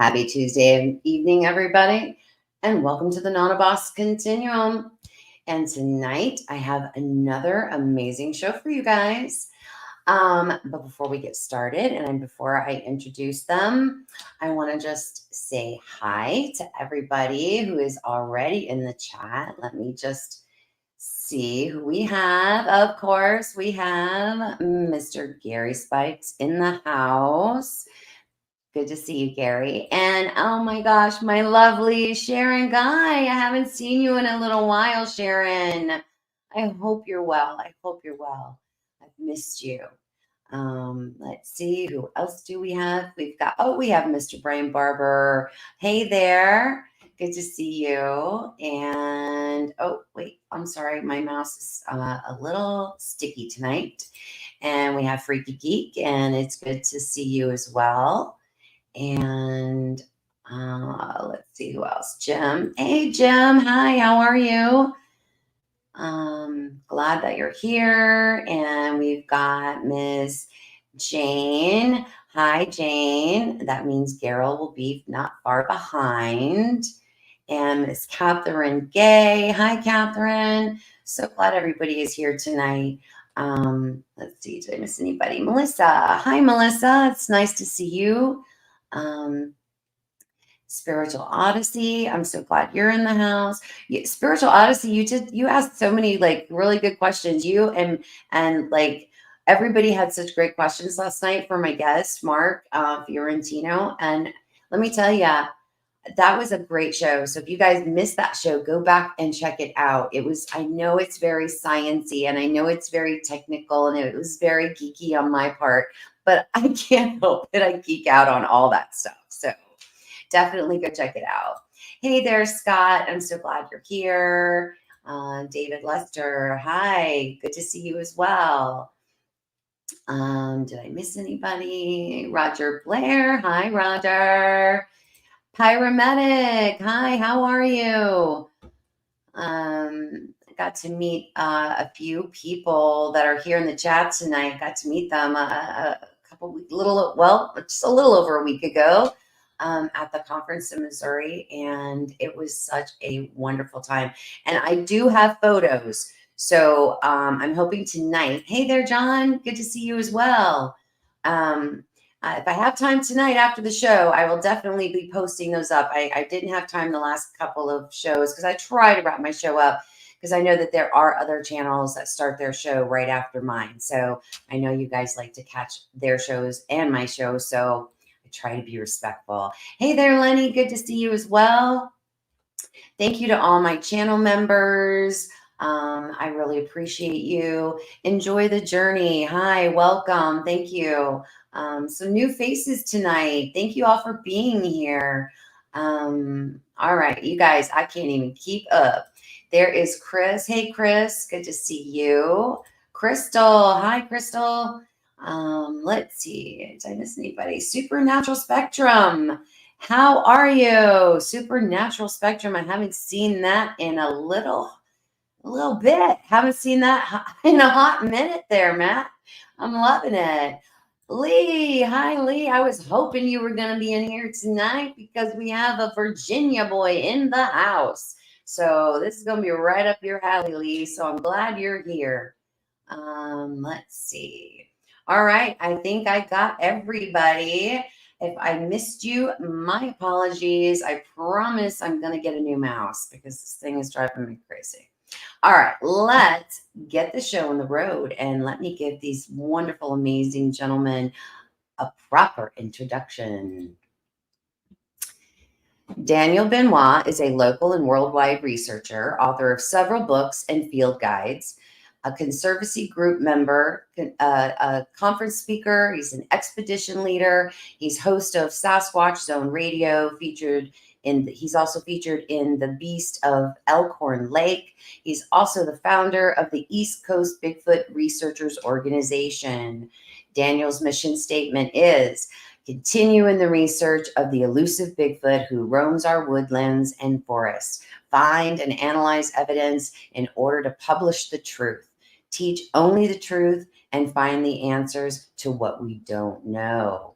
Happy Tuesday evening, everybody, and welcome to the Not a Boss Continuum. And tonight I have another amazing show for you guys. But before we get started and before I introduce them, I want to just say hi to everybody who is already in the chat. Let me just see who we have. Of course, we have Mr. Gary Spikes in the house. Good to see you, Gary. And oh my gosh, my lovely Sharon Guy. I haven't seen you in a little while, Sharon. I hope you're well. I hope you're well. I've missed you. Let's see, who else do we have? We have Mr. Brian Barber. Hey there. Good to see you. And oh, wait, I'm sorry. My mouse is a little sticky tonight. And we have Freaky Geek, and it's good to see you as well. And let's see who else. Jim. Hey, Jim. Hi, how are you? Glad that you're here. And we've got Miss Jane. Hi, Jane. That means Garrel will be not far behind. And Miss Catherine Gay. Hi, Catherine. So glad everybody is here tonight. Let's see. Did I miss anybody? Melissa. Hi, Melissa. It's nice to see you. Spiritual Odyssey, I'm so glad you're in the house. Spiritual Odyssey, you asked so many like really good questions. You and like everybody had such great questions last night for my guest Mark Fiorentino, and let me tell you, that was a great show. So if you guys missed that show, go back and check it out. I know it's very sciencey and I know it's very technical and it was very geeky on my part, but I can't help it. I geek out on all that stuff. So definitely go check it out. Hey there, Scott. I'm so glad you're here. David Lester. Hi. Good to see you as well. Did I miss anybody? Roger Blair. Hi, Roger. Pyromedic. Hi, how are you? I got to meet a few people that are here in the chat tonight. Got to meet them just a little over a week ago at the conference in Missouri, and it was such a wonderful time. And I do have photos, so I'm hoping tonight. Hey there, John. Good to see you as well. If I have time tonight after the show, I will definitely be posting those up. I didn't have time the last couple of shows because I try to wrap my show up because I know that there are other channels that start their show right after mine. So I know you guys like to catch their shows and my show. So I try to be respectful. Hey there, Lenny. Good to see you as well. Thank you to all my channel members. I really appreciate you. Enjoy the journey. Hi, welcome. Thank you. Some new faces tonight. Thank you all for being here. All right, you guys, I can't even keep up. There is Chris. Hey, Chris. Good to see you. Crystal. Hi, Crystal. Let's see. Did I miss anybody? Supernatural Spectrum. How are you? Supernatural Spectrum. I haven't seen that in a little bit. Haven't seen that in a hot minute there, Matt. I'm loving it. Lee. Hi, Lee. I was hoping you were going to be in here tonight because we have a Virginia boy in the house. So this is going to be right up your alley, Lee. So I'm glad you're here. Let's see. All right. I think I got everybody. If I missed you, my apologies. I promise I'm going to get a new mouse because this thing is driving me crazy. All right, let's get the show on the road and let me give these wonderful, amazing gentlemen a proper introduction. Daniel Benoit is a local and worldwide researcher, author of several books and field guides, a Conservancy Group member, a conference speaker. He's an expedition leader. He's host of Sasquatch Zone Radio, he's also featured in the Beast of Elkhorn Lake. He's also the founder of the East Coast Bigfoot Researchers Organization. Daniel's mission statement is continue in the research of the elusive Bigfoot who roams our woodlands and forests. Find and analyze evidence in order to publish the truth. Teach only the truth and find the answers to what we don't know.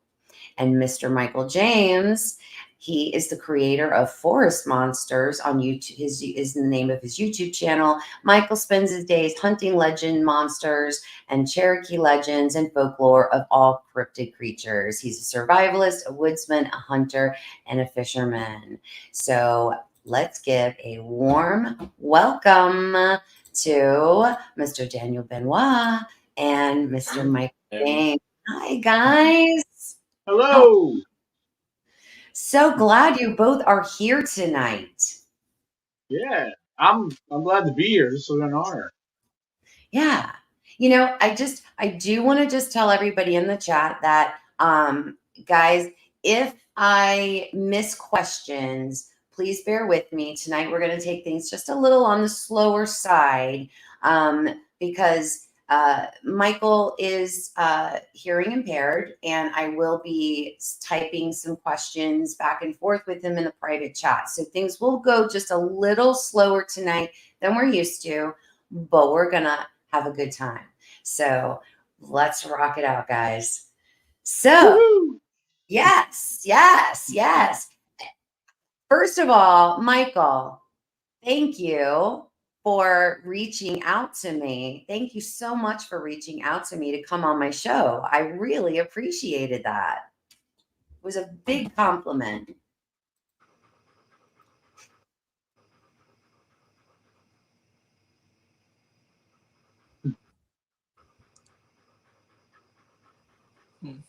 And Mr. Michael James, He is the creator of Forest Monsters on YouTube. His is the name of his YouTube channel. Michael spends his days hunting legend monsters and Cherokee legends and folklore of all cryptid creatures. He's a survivalist, a woodsman, a hunter, and a fisherman. So let's give a warm welcome to Mr. Daniel Benoit and Mr. Mike James. Hi, guys. Hello. So glad you both are here tonight. Yeah, I'm glad to be here. This is an honor. Yeah. I do want to just tell everybody in the chat that, guys, if I miss questions, please bear with me. Tonight, we're going to take things just a little on the slower side, because Michael is hearing impaired, and I will be typing some questions back and forth with him in the private chat. So things will go just a little slower tonight than we're used to, but we're going to have a good time. So let's rock it out, guys. So, Woo-hoo! yes. First of all, Michael, thank you for reaching out to me. Thank you so much for reaching out to me to come on my show. I really appreciated that. It was a big compliment. I'm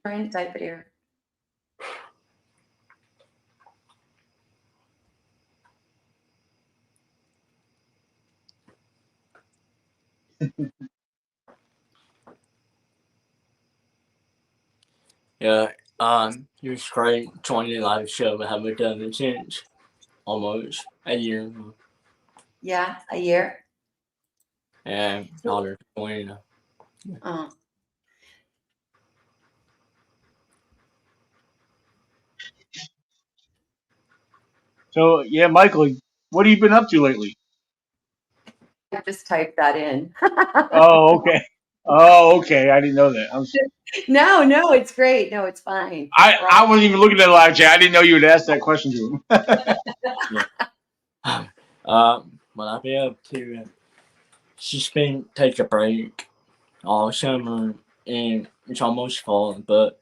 trying to type it here. Yeah, it was great joining the live show. We haven't done it since almost a year. Yeah, a year. And honor to join. Oh. So yeah, Michael, what have you been up to lately? I just typed that in. Oh, okay. Oh, okay. I didn't know that. No, it's great. No, it's fine. I wasn't even looking at the live chat. I didn't know you would ask that question to him. Well, I'll be able to just been take a break all summer, and it's almost fall, but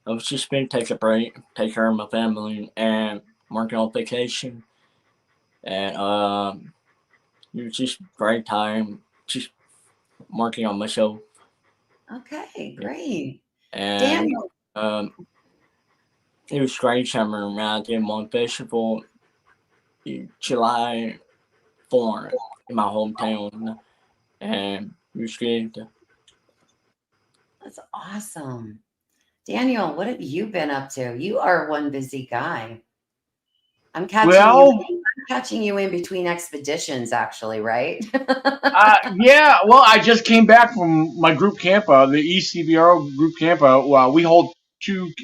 I've just been take a break, take care of my family, and working on vacation. And it was just great time, just working on myself. Okay, great. And Daniel. it was great summer when I did one festival July 4th in my hometown, and it was good. That's awesome. Daniel, what have you been up to? You are one busy guy. I'm catching you in between expeditions, actually, right? Yeah. Well, I just came back from my group camp out, the ECBRO group camp out. Well, we hold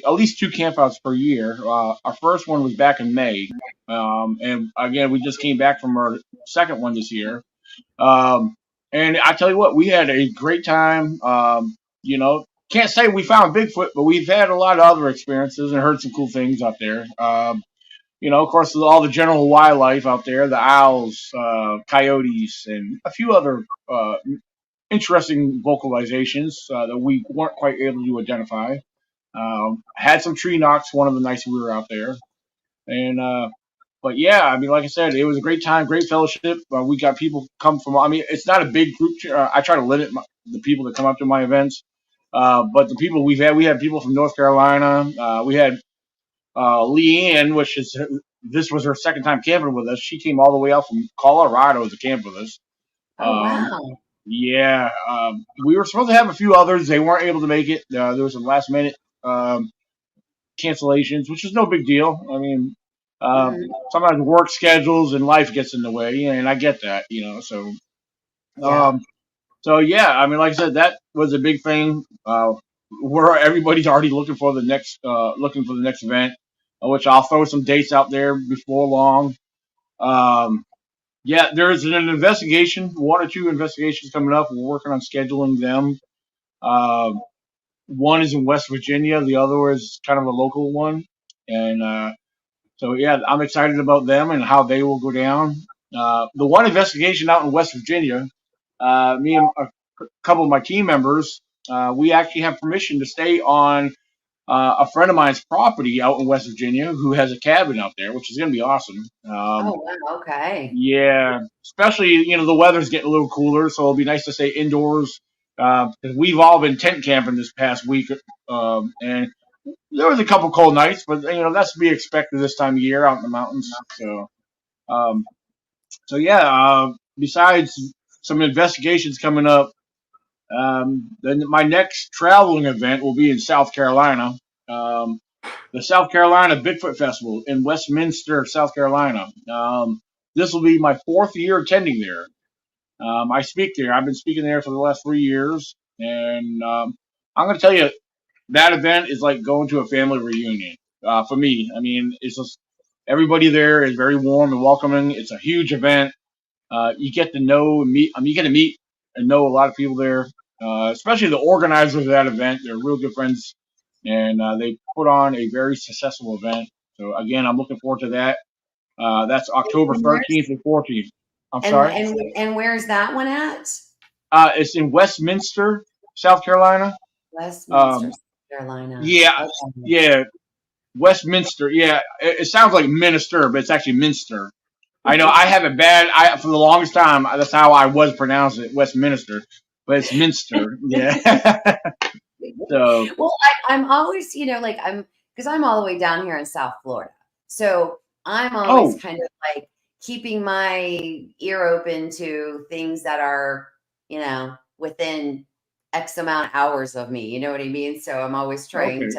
at least two campouts per year. Our first one was back in May, and again, we just came back from our second one this year. And I tell you what, we had a great time. Can't say we found Bigfoot, but we've had a lot of other experiences and heard some cool things out there. Of course, all the general wildlife out there, the owls, coyotes, and a few other interesting vocalizations that we weren't quite able to identify. Had some tree knocks one of the nights we were out there. But yeah, I mean, like I said, it was a great time, great fellowship. We got people come from. I mean, it's not a big group. I try to limit the people that come up to my events. But the people we had people from North Carolina. We had Leanne, this was her second time camping with us. She came all the way out from Colorado to camp with us. Oh, wow. Yeah, we were supposed to have a few others. They weren't able to make it. There was some last minute cancellations, which is no big deal. I mean, sometimes work schedules and life gets in the way, and I get that, So, yeah, I mean, like I said, that was a big thing. Where everybody's already looking for the next event, which I'll throw some dates out there before long. Yeah, there's an investigation, one or two investigations coming up. We're working on scheduling them. One is in West Virginia. The other is kind of a local one. And so yeah, I'm excited about them and how they will go down. The one investigation out in West Virginia, me and a couple of my team members, we actually have permission to stay on a friend of mine's property out in West Virginia who has a cabin out there, which is going to be awesome. Oh, wow. Okay. Yeah, especially the weather's getting a little cooler, so it'll be nice to stay indoors. 'Cause we've all been tent camping this past week, and there was a couple cold nights, but that's to be expected this time of year out in the mountains. Um, so yeah. Besides some investigations coming up, then my next traveling event will be in South Carolina. Um, the South Carolina Bigfoot Festival in Westminster, South Carolina. This will be my 4th year attending there. I speak there. I've been speaking there for the last 3 years, and I'm going to tell you that event is like going to a family reunion for me. I mean, it's just everybody there is very warm and welcoming. It's a huge event. You get to know and meet. I mean, you get to meet and know a lot of people there, especially the organizers of that event. They're real good friends, and they put on a very successful event. So again, I'm looking forward to that. That's October And 13th and 14th. I'm and sorry. and where's that one at? It's in Westminster, South Carolina. Westminster, South Carolina. Yeah, Okay. yeah, Westminster. Yeah, it sounds like Minister, but it's actually Minster. I know I have it bad. For the longest time, that's how I was pronouncing it, Westminster, but it's Minster. Yeah. So. Well, I'm always, like because I'm all the way down here in South Florida. So I'm always Oh. kind of like keeping my ear open to things that are, within X amount of hours of me. You know what I mean? So I'm always trying Okay.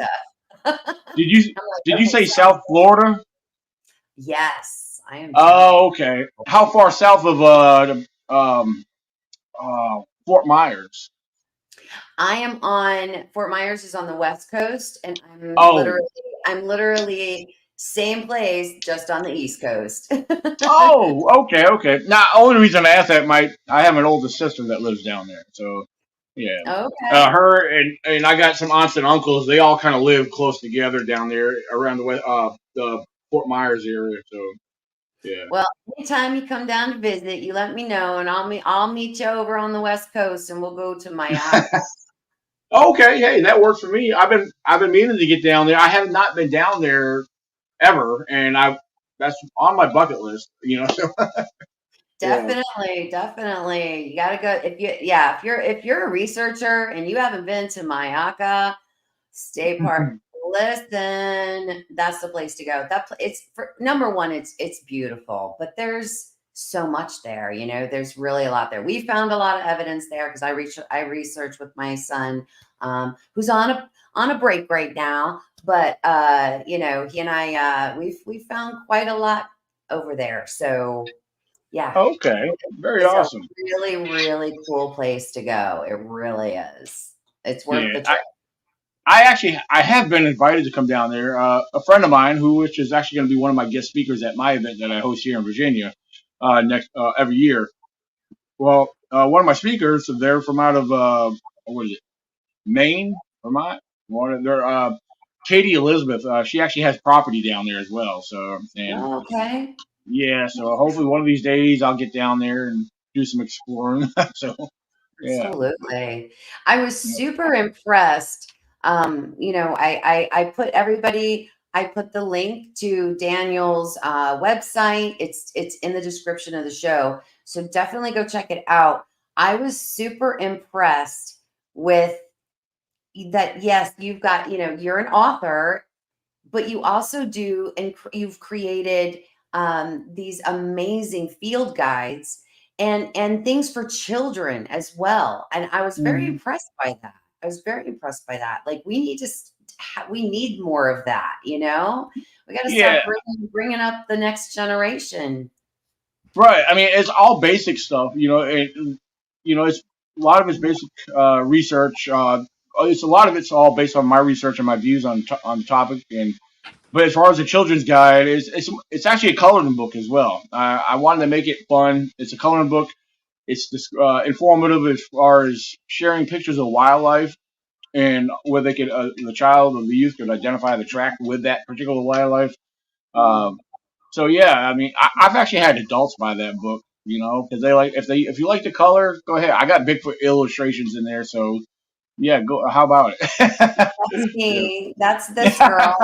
to. Did you I'm like, did you okay, say South Florida? yes, I am. Oh, okay. How far south of Fort Myers? I am on Fort Myers is on the West Coast, and Oh. I'm literally same place, just on the East Coast. Oh, okay, okay. Now, only reason I asked that, I have an older sister that lives down there, so yeah. Okay. Her and I got some aunts and uncles. They all kind of live close together down there around the Fort Myers area. So yeah. Well, anytime you come down to visit, you let me know, and I'll meet you over on the West Coast, and we'll go to Mayaka. Okay, hey, that works for me. I've been meaning to get down there. I have not been down there ever, and that's on my bucket list. So yeah. Definitely. You gotta go if you're a researcher and you haven't been to Mayaka State Park, listen, that's the place to go. It's for number one, it's beautiful, but there's so much there. There's really a lot there. We found a lot of evidence there because I researched with my son, who's on a break right now, but he and I we found quite a lot over there. So yeah, Okay, very it's a awesome. really, really cool place to go. It really is. It's worth Yeah, the trip. I have been invited to come down there. A friend of mine, which is actually going to be one of my guest speakers at my event that I host here in Virginia, next every year. Well, one of my speakers, they're from out of what is it, Maine, Vermont. One of their Katie Elizabeth. She actually has property down there as well. So and Oh, okay. yeah, so hopefully one of these days I'll get down there and do some exploring. So yeah. Absolutely. I was Yeah. super impressed. I put the link to Daniel's website. It's in the description of the show. So definitely go check it out. I was super impressed with that. Yes, you've got, you're an author, but you also do, and you've created these amazing field guides and things for children as well. And I was very Mhm. impressed by that. Like we need more of that. We got to start Yeah, bringing up the next generation. right. I mean, it's all basic stuff. It's a lot of it's basic research. It's a lot of it's all based on my research and my views on the topic. But as far as the children's guide, it's actually a coloring book as well. I wanted to make it fun. It's a coloring book. It's informative as far as sharing pictures of wildlife. and where they could the child or the youth could identify the track with that particular wildlife. Um, so yeah, I mean, I've actually had adults buy that book, because if you like the color, go ahead. I got Bigfoot illustrations in there, so yeah, go. How about it? That's me. That's this girl.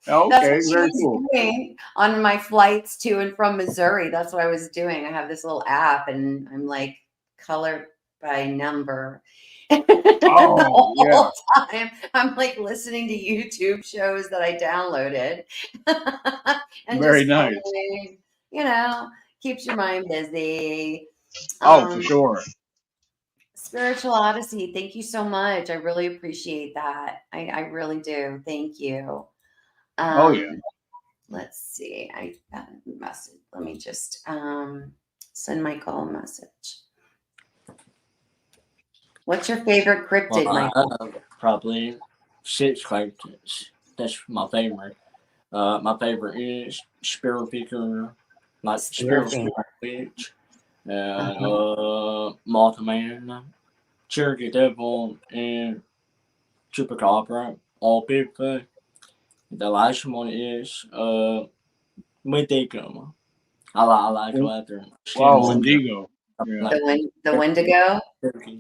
Yeah. That's Okay, what she very was cool. doing on my flights to and from Missouri. That's what I was doing. I have this little app and I'm like color by number. The Oh yeah, whole time I'm like listening to YouTube shows that I downloaded and very just nice. coloring, you know, keeps your mind busy. Oh, for Um, sure. Spiritual Odyssey, thank you so much. I really appreciate that. I really do. Thank you. Oh yeah. Um, let's see. I got a message. Let me just send Michael a message. What's your favorite Well, cryptid, I Michael? have probably 6 cryptids. That's my favorite. My favorite is Spirit Speaker, like Spirit Spearfin. Witch, and Uh-huh. Mothman, Cherokee Devil, and Chupacabra, all Bigfoot. The last one is Wendigo. I like leather, Wow, skinwalker, Wendigo. Yeah. like The Wendigo. Cherokee.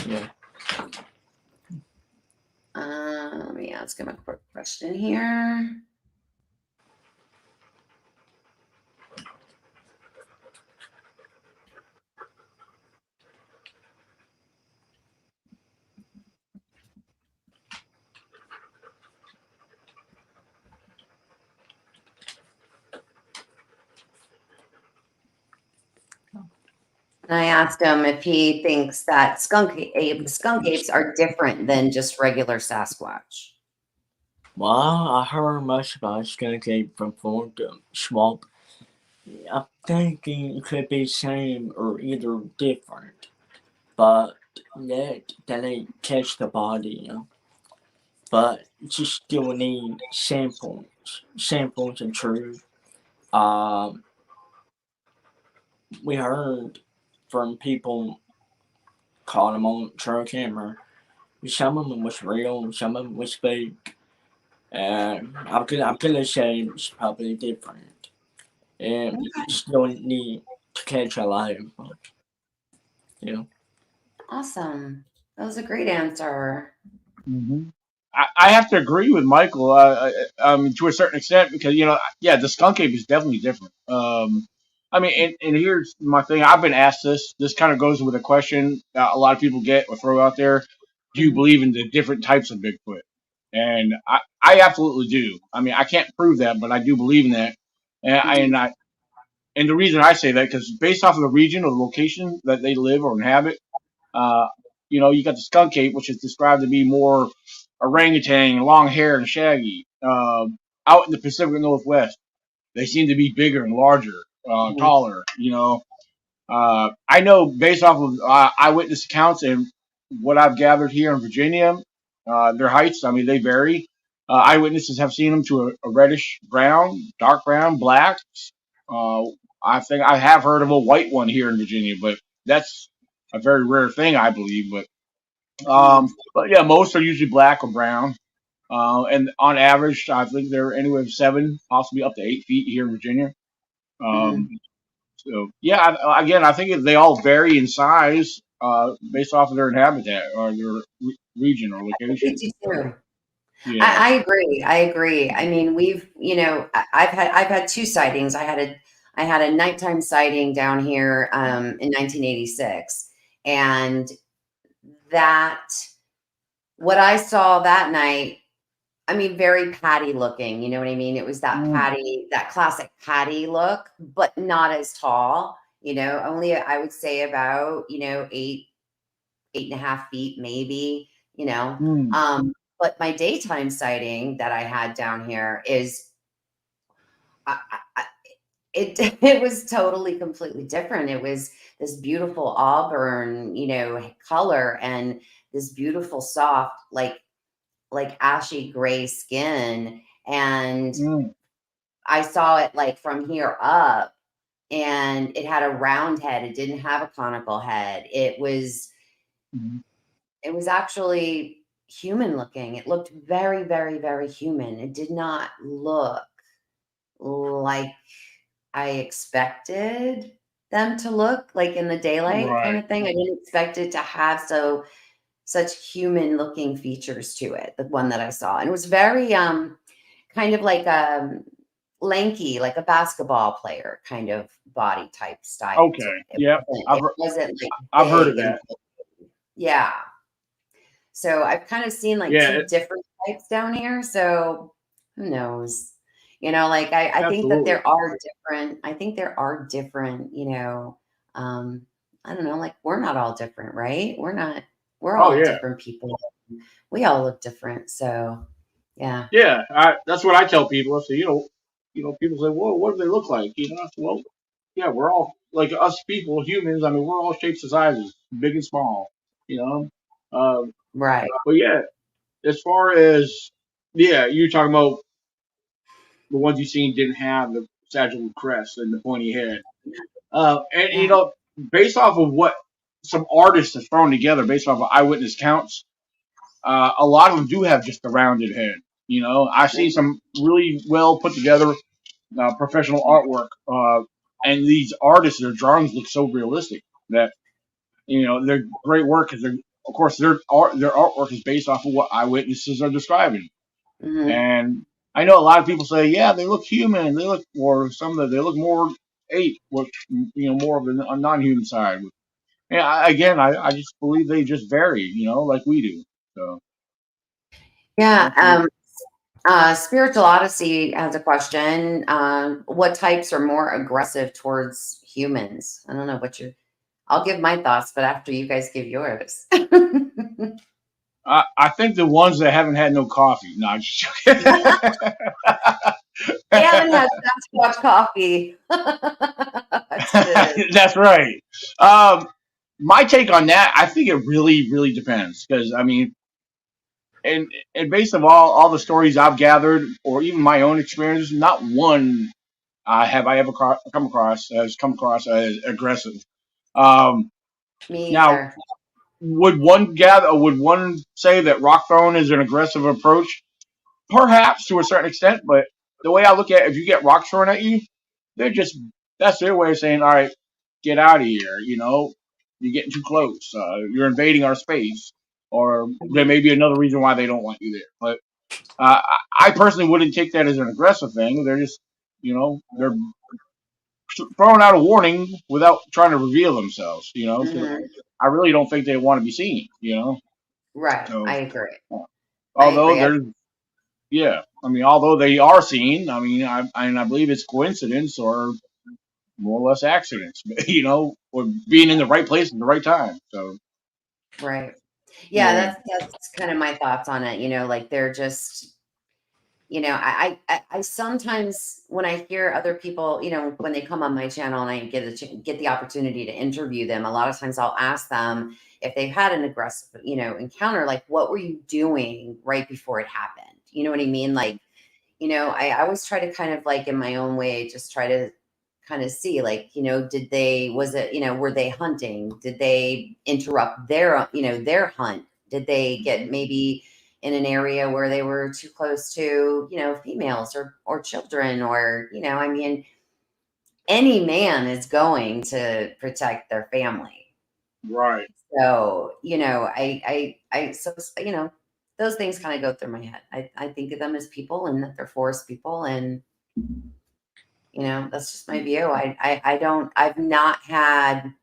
Yeah. Let me ask him a quick question here. And I asked him if he thinks that skunk apes are different than just regular Sasquatch. Well, I heard much about skunk ape from Fort Swamp. I think it could be same or either different, but that ain't catch the body, But you still need samples and truth. Um, we heard from people caught them on trail camera. Some of them was real, some of them was fake, and I'm gonna say it's probably different. And you still need to catch a live, you know. Awesome. That was a great answer. hmm I have to agree with Michael, to a certain extent, because yeah, the skunk ape is definitely different. I mean, and here's my thing. I've been asked this. This kind of goes with a question a lot of people get or throw out there. Do you Mhm. believe in the different types of Bigfoot? And I absolutely do. I mean, I can't prove that, but I do believe in that. And I, Mhm. and I, and the reason I say that, because based off of the region or the location that they live or inhabit, uh, you got the skunk ape, which is described to be more orangutan, long hair and shaggy. Out in the Pacific Northwest, they seem to be bigger and larger, Mhm. taller. I know based off of eyewitness accounts and what I've gathered here in Virginia, their heights, I mean, they vary. Eyewitnesses have seen them to a reddish brown, dark brown, black. Uh, I think I have heard of a white one here in Virginia, but that's a very rare thing, I believe. Mhm. But yeah, most are usually black or brown. And on average, I think they're anywhere from 7, possibly up to 8 feet here in Virginia. Mhm. Um, so yeah, again, I think they all vary in size based off of their habitat or their region or I think they location. do too. Yeah. I agree. I agree. I mean, I've had two sightings. I had a nighttime sighting down here in 1986, and that what I saw that night, I mean, very patty looking. You know what I mean? It was that Mm, patty, that classic patty look, but not as tall. Only I would say about 8.5 feet, maybe. You know, mm, um, but my daytime sighting that I had down here is it it was totally completely different. It was this beautiful auburn, color and this beautiful soft like ashy gray skin, and mm, I saw it like from here up, and it had a round head. It didn't have a conical head. It was mm. it was actually human looking. It looked very, very, very human. It did not look like I expected them to look, like in the daylight kind Right. of thing. I didn't expect it to have such human looking features to it, the one that I saw. And it was very kind of like lanky, like a basketball player kind of body type style to Okay. it. It Yep. wasn't, I've it wasn't like I've heard of big and that. yeah. So I've kind of seen like Yeah. two different types down here. So who knows? Like I think that Absolutely. there are different, um, I don't know, like we're not all different, right? We're Oh all yeah. different people. We all look different. So yeah. Yeah. That's what I tell people. I say, people say, well, what do they look like? I say, well, yeah, we're all like us people, humans. I mean, we're all shapes and sizes, big and small. You know. Right. But yeah, as far as you're talking about the ones you seen didn't have the sagittal crest and the pointy head. And Yeah. based off of what some artists have thrown together, based off of eyewitness counts, a lot of them do have just a rounded head. I see some really well put together professional artwork, and these artists, their drawings look so realistic that their great work is, of course, their artwork is based off of what eyewitnesses are describing. Hmm. And I know a lot of people say, yeah, they look human. They look, or some of they look more ape, which more of a non-human side. Yeah, I just believe they just vary, like we do. So Yeah. absolutely. Spiritual Odyssey has a question. What types are more aggressive towards humans? I don't know what you're. I'll give my thoughts, but after you guys give yours. They I think the ones that haven't had no coffee. No, I'm just joking. haven't had Sasquatch coffee. That's what it is. That's right. My take on that, I think it really, really depends because I mean, and based on all the stories I've gathered, or even my own experience, not one have I ever come across as aggressive. Um, Me Now, either. would one say that rock throwing is an aggressive approach? Perhaps to a certain extent, but the way I look at it, if you get rocks thrown at you, they're just that's their way of saying, all right, get out of here. You're getting too close. You're invading our space, or there may be another reason why they don't want you there. But I personally wouldn't take that as an aggressive thing. They're just, they're throwing out a warning without trying to reveal themselves. Because Hmm. I really don't think they want to be seen. Right. So I agree. I although agree. there's yeah, I mean, although they are seen, I mean, I believe it's coincidence or more or less accidents, or being in the right place at the right time. So Right. Yeah, yeah, that's kind of my thoughts on it. Like they're just, I sometimes when I hear other people, when they come on my channel and I get the opportunity to interview them, a lot of times I'll ask them if they've had an aggressive, encounter, like what were you doing right before it happened? You know what I mean? Like, I always try to kind of like in my own way, just try to kind of see like, was it, were they hunting? Did they interrupt their, their hunt? Did they get maybe in an area where they were too close to, females or children or, I mean, any man is going to protect their family. right, So, so, those things kind of go through my head. I think of them as people and that they're forest people. And, that's just my view. I've not had,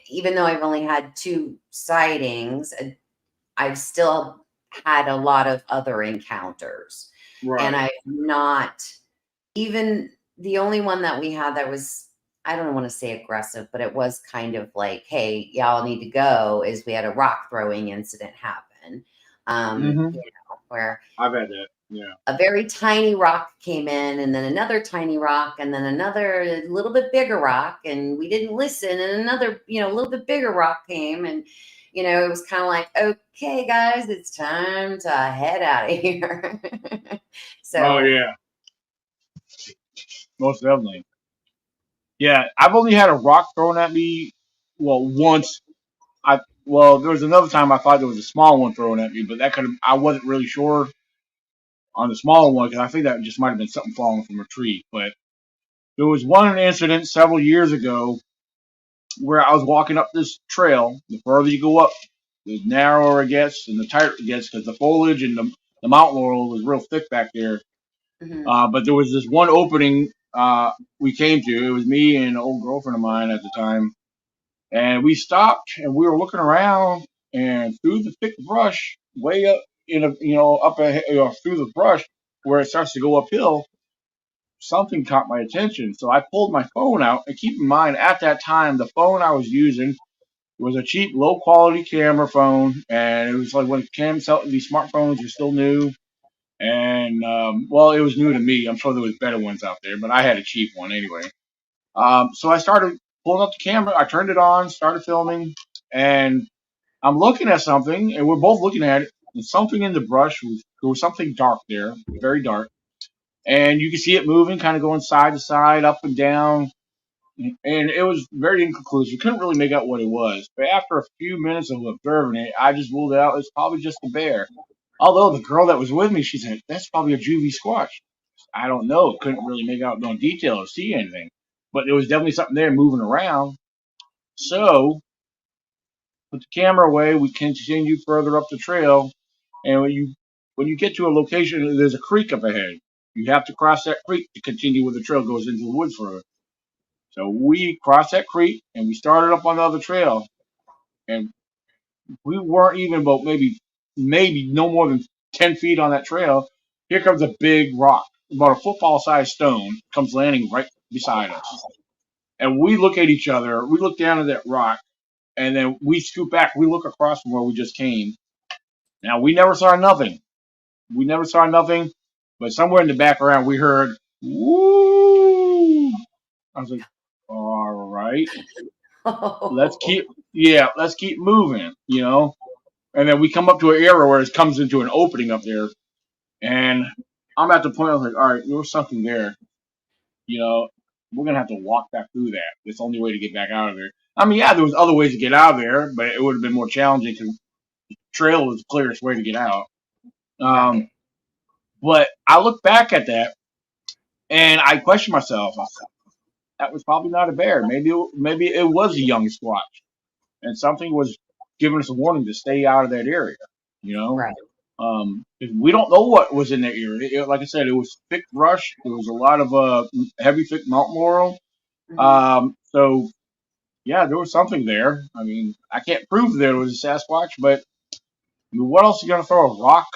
even though I've only had two sightings, I've still had a lot of other encounters. And right, I've not, even the only one that we had that was, I don't want to say aggressive, but it was kind of like, hey, y'all need to go, is we had a rock throwing incident happen. hmm Where I've had that. Yeah, a very tiny rock came in and then another tiny rock and then another little bit bigger rock and we didn't listen and another a little bit bigger rock came and it was kind of like, okay guys, it's time to head out of here. oh So yeah, most definitely. Yeah, I've only had a rock thrown at me, well, once, Well, there was another time I thought there was a small one thrown at me, but I wasn't really sure on the smaller one because I think that just might have been something falling from a tree. But there was one incident several years ago where I was walking up this trail. The further you go up, the narrower it gets and the tighter it gets because the foliage and the mountain laurel was real thick back there. Mhm. But there was this one opening we came to. It was me and an old girlfriend of mine at the time, and we stopped and we were looking around, and through the thick brush, way up up ahead, through the brush where it starts to go uphill, something caught my attention. So I pulled my phone out, and keep in mind at that time the phone I was using was a cheap, low quality camera phone, and it was like when these smartphones were still new. And well, it was new to me. I'm sure there was better ones out there, but I had a cheap one anyway. So I started pulling up the camera. I turned it on, started filming, and I'm looking at something, and we're both looking at it. And something in the brush there was something dark there, very dark, and you could see it moving, kind of going side to side, up and down, and it was very inconclusive. Couldn't really make out what it was. But after a few minutes of observing it, I just ruled out it's probably just a bear. Although the girl that was with me, she said that's probably a juvie squatch. I don't know. Couldn't really make out no detail or see anything, but there was definitely something there moving around. So put the camera away. We continued further up the trail, and when you get to a location, there's a creek up ahead. You have to cross that creek to continue where the trail goes into the woods further. So we crossed that creek and we started up on the other trail, and we weren't even about maybe no more than 10 feet on that trail. Here comes a big rock, about a football sized stone, comes landing right beside us. And we look at each other, we look down at that rock, and then we scoot back, we look across from where we just came. Now we never saw nothing. We never saw nothing, but somewhere in the background we heard woo. I was like, all right, let's keep let's keep moving. And then we come up to an area where it comes into an opening up there, and I'm at the point I was like, all right, there was something there. You know, we're gonna have to walk back through that. It's the only way to get back out of there. I mean, yeah, there was other ways to get out of there, but it would have been more challenging because trail was the clearest way to get out. Right. But I look back at that and I question myself. I said, that was probably not a bear. Maybe it was a young squatch, and something was giving us a warning to stay out of that area. You know, Right. 'Cause we don't know what was in that area. Like I said, it was thick brush. There was a lot of heavy, thick mountain laurel. Mhm. So yeah, there was something there. I mean, I can't prove there was a Sasquatch, but I mean, what else are you gonna throw a rock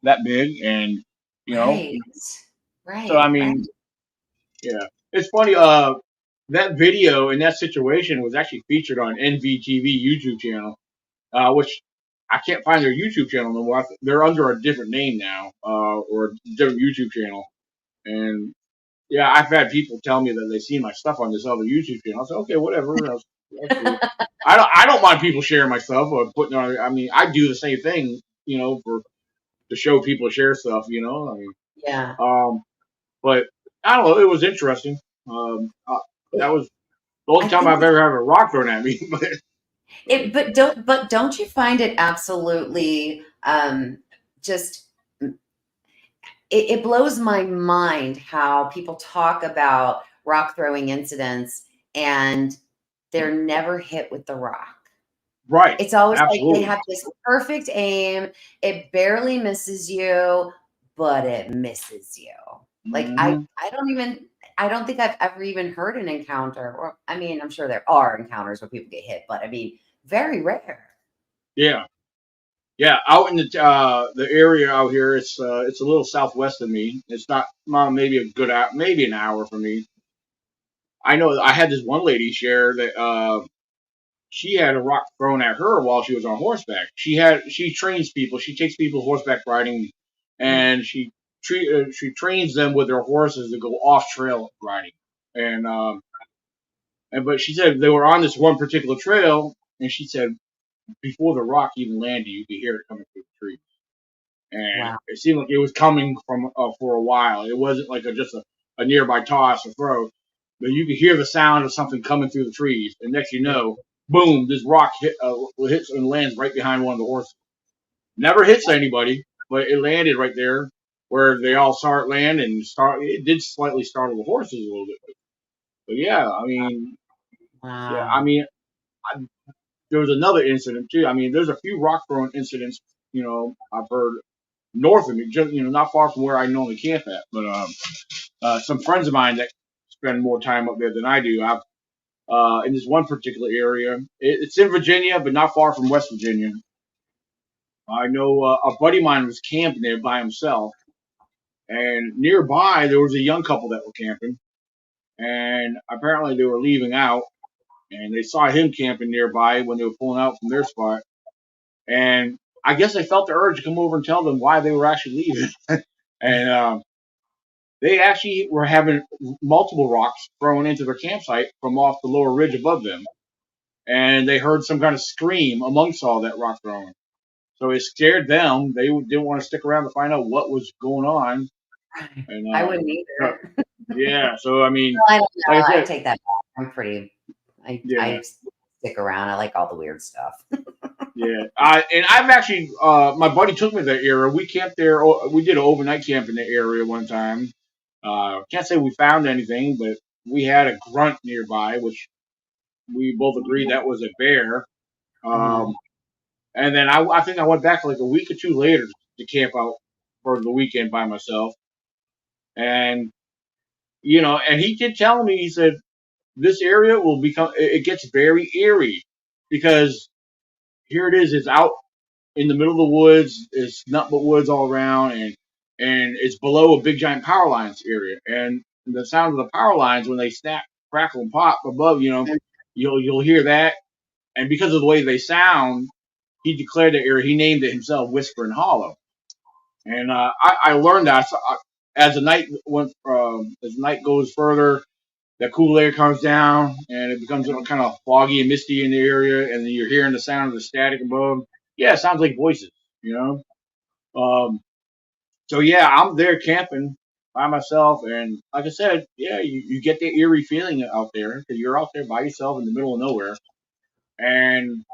that big? And you know, Right. so I Right. Right. mean, yeah, it's funny. That video in that situation was actually featured on NVTV YouTube channel, which I can't find their YouTube channel no more. They're under a different name now, or a different YouTube channel. And yeah, I've had people tell me that they've seen my stuff on this other YouTube channel. I said, okay, whatever, that's cool. I don't mind people sharing my stuff or putting on. I mean, I do the same thing, for to show people share stuff. I mean, Yeah. but I don't know. It was interesting. That was the only I time think I've ever had a rock thrown at me. But but don't you find it absolutely just it blows my mind how people talk about rock throwing incidents and they're never hit with the rock. right, It's always like they absolutely. have this perfect aim, it barely misses you, but it misses you. Like Hmm. I don't think I've ever even heard an encounter, or I mean, I'm sure there are encounters where people get hit, but I mean, very rare. Yeah, yeah. Out in the area out here, it's a little southwest of me. It's not maybe maybe an hour from me. I know I had this one lady share that she had a rock thrown at her while she was on horseback. She trains people. She takes people horseback riding, Mhm. and she trains them with their horses to go off trail riding. And but she said they were on this one particular trail, and she said before the rock even landed, you could hear it coming through the trees, and Wow. it seemed like it was coming from for a while. It wasn't like just a nearby toss or throw, but you could hear the sound of something coming through the trees. And next you know, boom, this rock hits and lands right behind one of the horses. Never hits anybody, but it landed right there where they all saw it land and start. It did slightly startle the horses a little bit, but yeah, I mean, yeah, I Wow. mean, I, there was another incident too. I mean, there's a few rock throwing incidents. I've heard north of me, just not far from where I normally camp at. But some friends of mine that spend more time up there than I do. I've in this one particular area. It's in Virginia, but not far from West Virginia. I know a buddy of mine was camping there by himself, and nearby there was a young couple that were camping, and apparently they were leaving out, and they saw him camping nearby when they were pulling out from their spot, and I guess they felt the urge to come over and tell them why they were actually leaving, and they actually were having multiple rocks thrown into their campsite from off the lower ridge above them, and they heard some kind of scream amongst all that rock throwing. So it scared them. They didn't want to stick around to find out what was going on. And I wouldn't so- either. yeah, so I mean, I don't know. like I I said, take that back. I'm pretty. yeah, I stick around. I like all the weird stuff. yeah. And I've actually, my buddy took me to that area. We camped there. We did an overnight camp in the area one time. Can't say we found anything, but we had a grunt nearby, which we both agreed that was a bear. Mhm. And then I think I went back like a week or two later to camp out for the weekend by myself. And and he did tell me, he said this area will become, it gets very eerie because here it is, it's out in the middle of the woods, it's nothing but woods all around, and it's below a big giant power lines area, and the sound of the power lines when they snap, crackle, and pop above, you'll hear that, and because of the way they sound, he declared the area, he named it himself Whispering Hollow. And I learned that as the night as the night goes further, that cool air comes down and it becomes kind of foggy and misty in the area, and then you're hearing the sound of the static above. Yeah, it sounds like voices, you know. So yeah, I'm there camping by myself, and like I said, yeah, you get that eerie feeling out there because you're out there by yourself in the middle of nowhere, and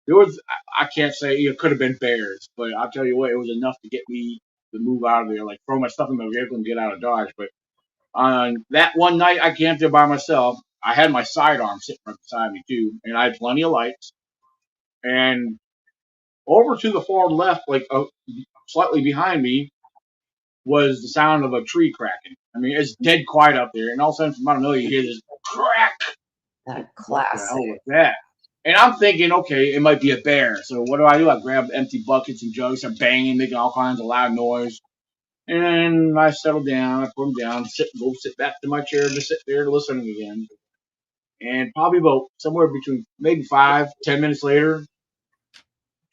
there was, I can't say it could have been bears, but I'll tell you what, it was enough to get me to move out of there, like throw my stuff in my vehicle and get out of Dodge. But on that one night I camped there by myself, I had my sidearm sitting right beside me too, and I had plenty of lights. And over to the far left, like slightly behind me, was the sound of a tree cracking. I mean, it's dead quiet out there, and all of a sudden from out of nowhere you hear this crack. Like, That what the hell classic. was that? And I'm thinking, okay, it might be a bear. So what do? I grab empty buckets and jugs, I'm banging, making all kinds of loud noise. And I settle down, I put them down, go sit back to my chair, just sit there listening again. And probably about somewhere between maybe 5, 10 minutes later,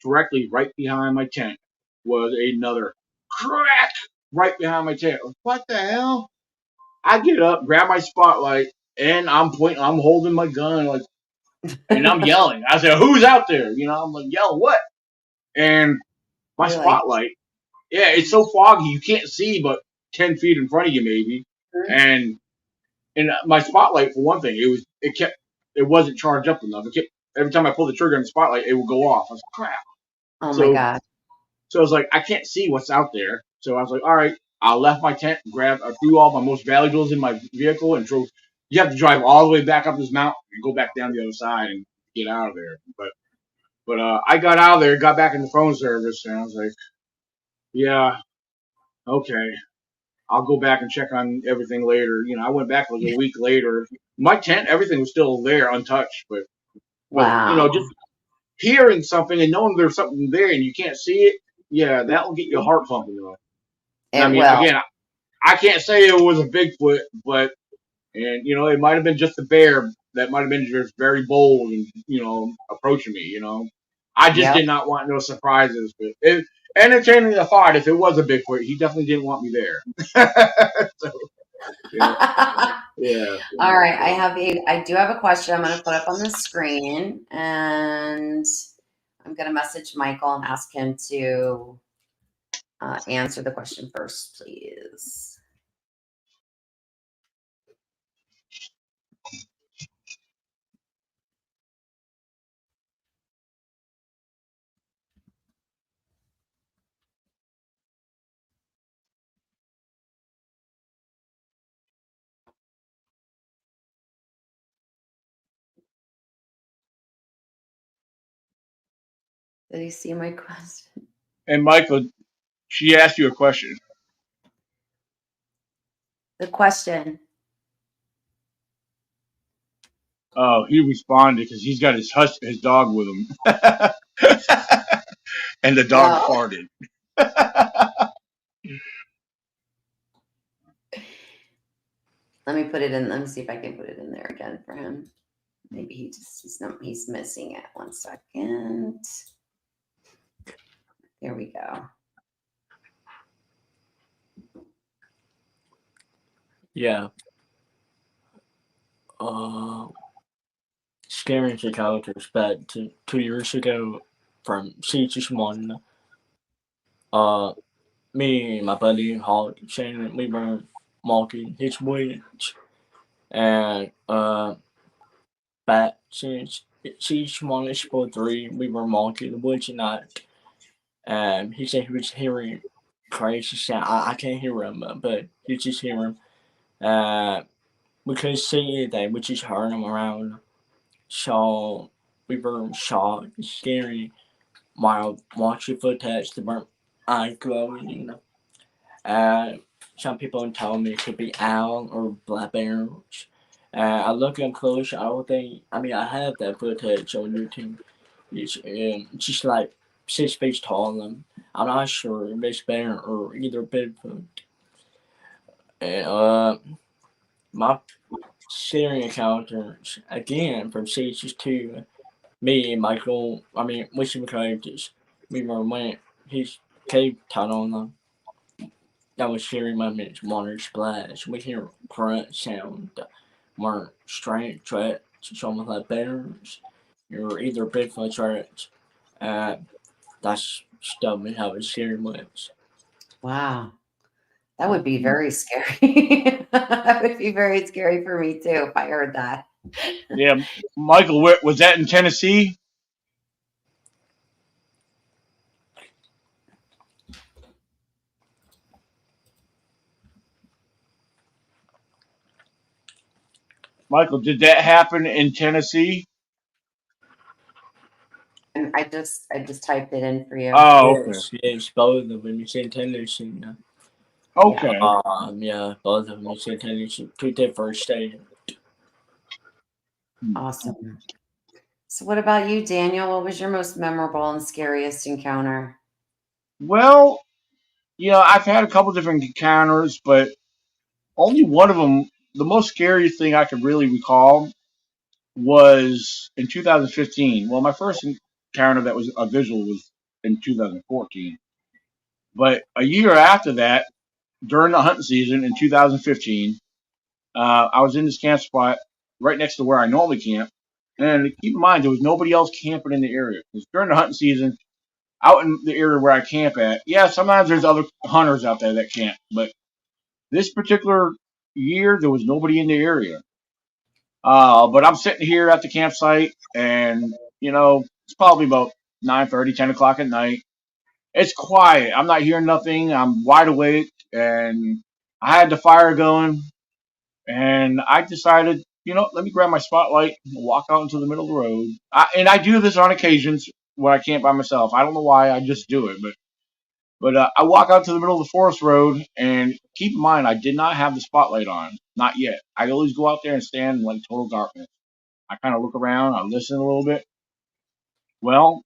directly right behind my tent was another crack right behind my tent. What the hell? I get up, grab my spotlight, and I'm pointing, I'm holding my gun, like, and I'm yelling. I said, "Who's out there?" I'm like, yelling what? And my You're like, spotlight, yeah, it's so foggy you can't see but 10 feet in front of you maybe. And my spotlight, for one thing, it wasn't charged up enough. It kept, every time I pulled the trigger on the spotlight, it would go off. I was like, crap. oh my So God. I was like, I can't see what's out there. So I was like, all right, I left my tent, I threw all my most valuables in my vehicle, and drove. You have to drive all the way back up this mountain and go back down the other side and get out of there. But I got out of there, got back in the phone service, and I was like, yeah, okay, I'll go back and check on everything later. I went back like a week later. My tent, everything was still there, untouched. But Wow. just hearing something and knowing there's something there and you can't see it, yeah, that will get your heart pumping. And I It mean, will. again, I can't say it was a Bigfoot, but it might have been just a bear that might have been just very bold and approaching me. I just Yep. did not want no surprises. But entertaining the thought, if it was a Bigfoot, he definitely didn't want me there. So, yeah. All right. I do have a question I'm going to put up on the screen, and I'm going to message Michael and ask him to answer the question first, please. Did you see my question? And Michael, she asked you a question. The question. Oh, he responded because he's got his dog with him, and the dog farted. Let me put it in. Let me see if I can put it in there again for him. Maybe he's missing it. 1 second. There we go. Yeah. Scary encounters back to 2 years ago from Season 1. Me and my buddy Hawk Shannon, we were walking his woods, and back since Season 1 Episode 3, we were walking the woods at night, and he said he was hearing crazy sound. I can't hear him, but he just hear him. We couldn't see anything, we just heard him around. So we were shocked, scary, while watching footage that weren't eye glowing. Some people told me it could be owl or black bears. I looked up close. I don't think. I mean, I have that footage on YouTube. It's just like 6 feet tall. I'm not sure if it's bear or either Bigfoot. And my scary encounters again from Season 2. Me and Michael, Wishing Characters, we went his cave tunnel. I was hearing my water splash. We hear current sound, more strange threats, almost like bears, or either Bigfoot threats. That's stuff we have a scary with. Wow. That would be very scary. That would be very scary for me too if I heard that. Yeah, Michael, was that in Tennessee? Michael, did that happen in Tennessee? And I just typed it in for you. Oh, okay. Yes, both of them. It's in Tennessee. Okay. Yeah, both of them. It's in Tennessee. 2 different states. Awesome. So what about you, Daniel? What was your most memorable and scariest encounter? Well, I've had a couple different encounters, but only one of them, the most scariest thing I could really recall, was in 2015. Well, my first encounter that was a visual was in 2014. But a year after that, during the hunting season in 2015, I was in this camp spot right next to where I normally camp. And keep in mind, there was nobody else camping in the area. Because during the hunting season, out in the area where I camp at, yeah, sometimes there's other hunters out there that camp. But this particular year, there was nobody in the area. But I'm sitting here at the campsite, and, it's probably about 9:30, 10 o'clock at night. It's quiet. I'm not hearing nothing. I'm wide awake, and I had the fire going. And I decided, let me grab my spotlight and walk out into the middle of the road. And I do this on occasions when I camp by myself. I don't know why, I just do it. But I walk out to the middle of the forest road, and keep in mind, I did not have the spotlight on. Not yet. I always go out there and stand in like total darkness. I kind of look around. I listen a little bit. Well,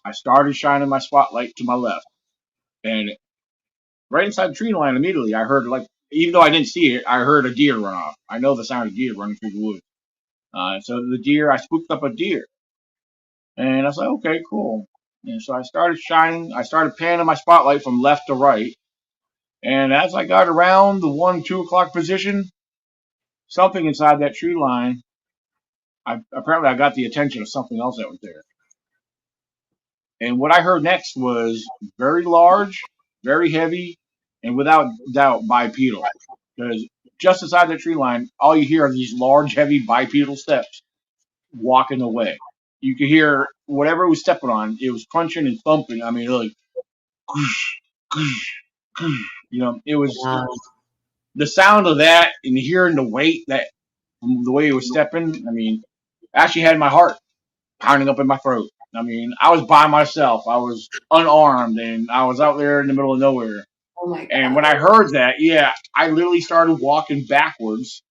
I started shining my spotlight to my left. And right inside the tree line immediately, I heard, even though I didn't see it, I heard a deer run off. I know the sound of deer running through the woods. So the deer, I spooked up a deer. And I was like, okay, cool. And so I started panning my spotlight from left to right. And as I got around the 2 o'clock position, something inside that tree line, apparently I got the attention of something else that was there. And what I heard next was very large, very heavy, and without doubt bipedal. Because just inside the tree line, all you hear are these large, heavy bipedal steps walking away. You could hear whatever it was stepping on, it was crunching and thumping. I mean, like, it was the sound of that and hearing the weight that the way it was stepping. I mean, actually had my heart pounding up in my throat. I mean, I was by myself. I was unarmed, and I was out there in the middle of nowhere. Oh my And God. when I heard that, yeah, I literally started walking backwards,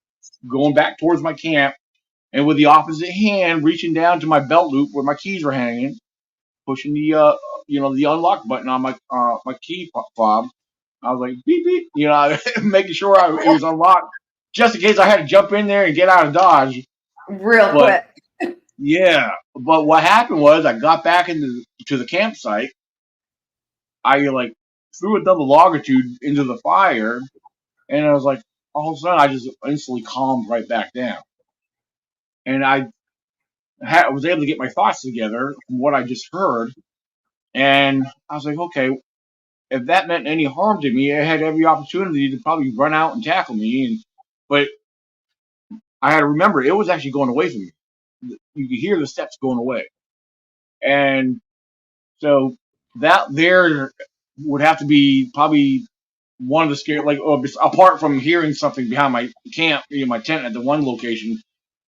going back towards my camp, and with the opposite hand reaching down to my belt loop where my keys were hanging, pushing the unlock button on my key fob. I was like beep beep, making sure it was unlocked, just in case I had to jump in there and get out of Dodge. Real But quick. yeah, but what happened was I got back to the campsite. I like threw another log or two into the fire, and I was like, all of a sudden I just instantly calmed right back down, and I was able to get my thoughts together from what I just heard, and I was like, okay, if that meant any harm to me, I had every opportunity to probably run out and tackle me, but I had to remember it was actually going away from me. You could hear the steps going away, and so that there would have to be probably one of the scary, like apart from hearing something behind my camp, my tent at the one location.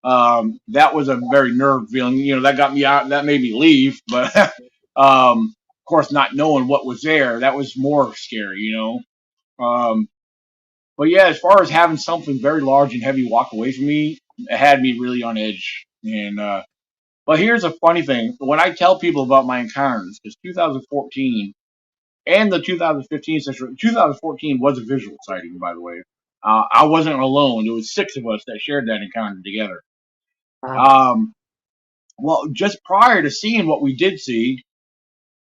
That was a very nerve feeling. That got me out. That made me leave, but of course, not knowing what was there, that was more scary. Um, but yeah, as far as having something very large and heavy walk away from me, it had me really on edge. And but here's a funny thing: when I tell people about my encounters, because 2014 and the 2015 century, 2014 was a visual sighting, by the way. I wasn't alone. There was 6 of us that shared that encounter together. Wow. Well, just prior to seeing what we did see,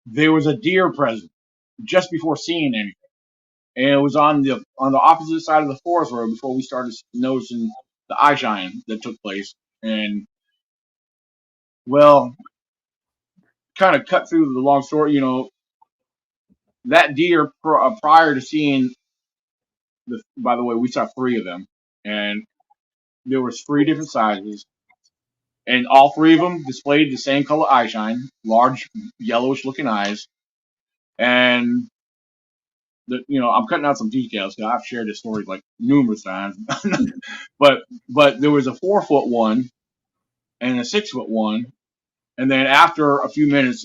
there was a deer present just before seeing anything, and it was on the opposite side of the forest road before we started noticing the eye shine that took place. And well, kind of cut through the long story. That deer prior to seeing by the way, we saw 3 of them, and there was 3 different sizes, and all 3 of them displayed the same color eye shine, large yellowish looking eyes. And I'm cutting out some details because I've shared this story like numerous times. but there was a 4-foot one and a 6-foot one, and then after a few minutes,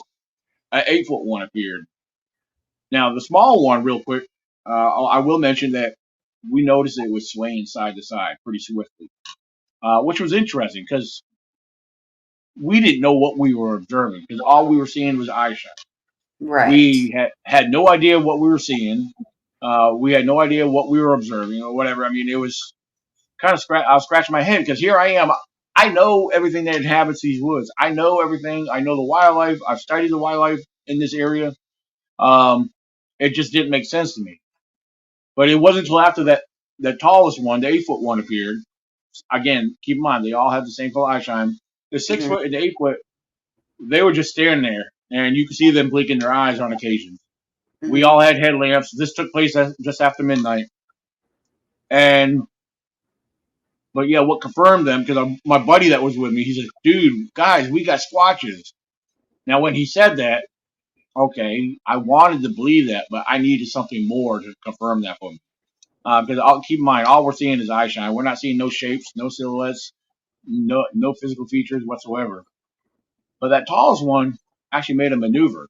an 8-foot one appeared. Now the small one, real quick, I will mention that we noticed it was swaying side to side pretty swiftly, which was interesting because we didn't know what we were observing because all we were seeing was eye shine. Right. We had no idea what we were seeing. We had no idea what we were observing or whatever. I mean, it was kind of I was scratching my head because here I am. I know everything that inhabits these woods. I know everything. I know the wildlife. I've studied the wildlife in this area. Um, it just didn't make sense to me. But it wasn't until after the tallest one, the 8-foot one, appeared. Again, keep in mind they all have the same color eye shine. The 6-foot and the 8-foot, they were just staring there, and you could see them blinking their eyes on occasion. We all had headlamps. This took place just after midnight, but yeah, what confirmed them? Because my buddy that was with me, he said, "Dude, guys, we got squatches." Now, when he said that, okay, I wanted to believe that, but I needed something more to confirm that for me. Because I'll keep in mind, all we're seeing is eye shine. We're not seeing no shapes, no silhouettes, no physical features whatsoever. But that tallest one actually made a maneuver.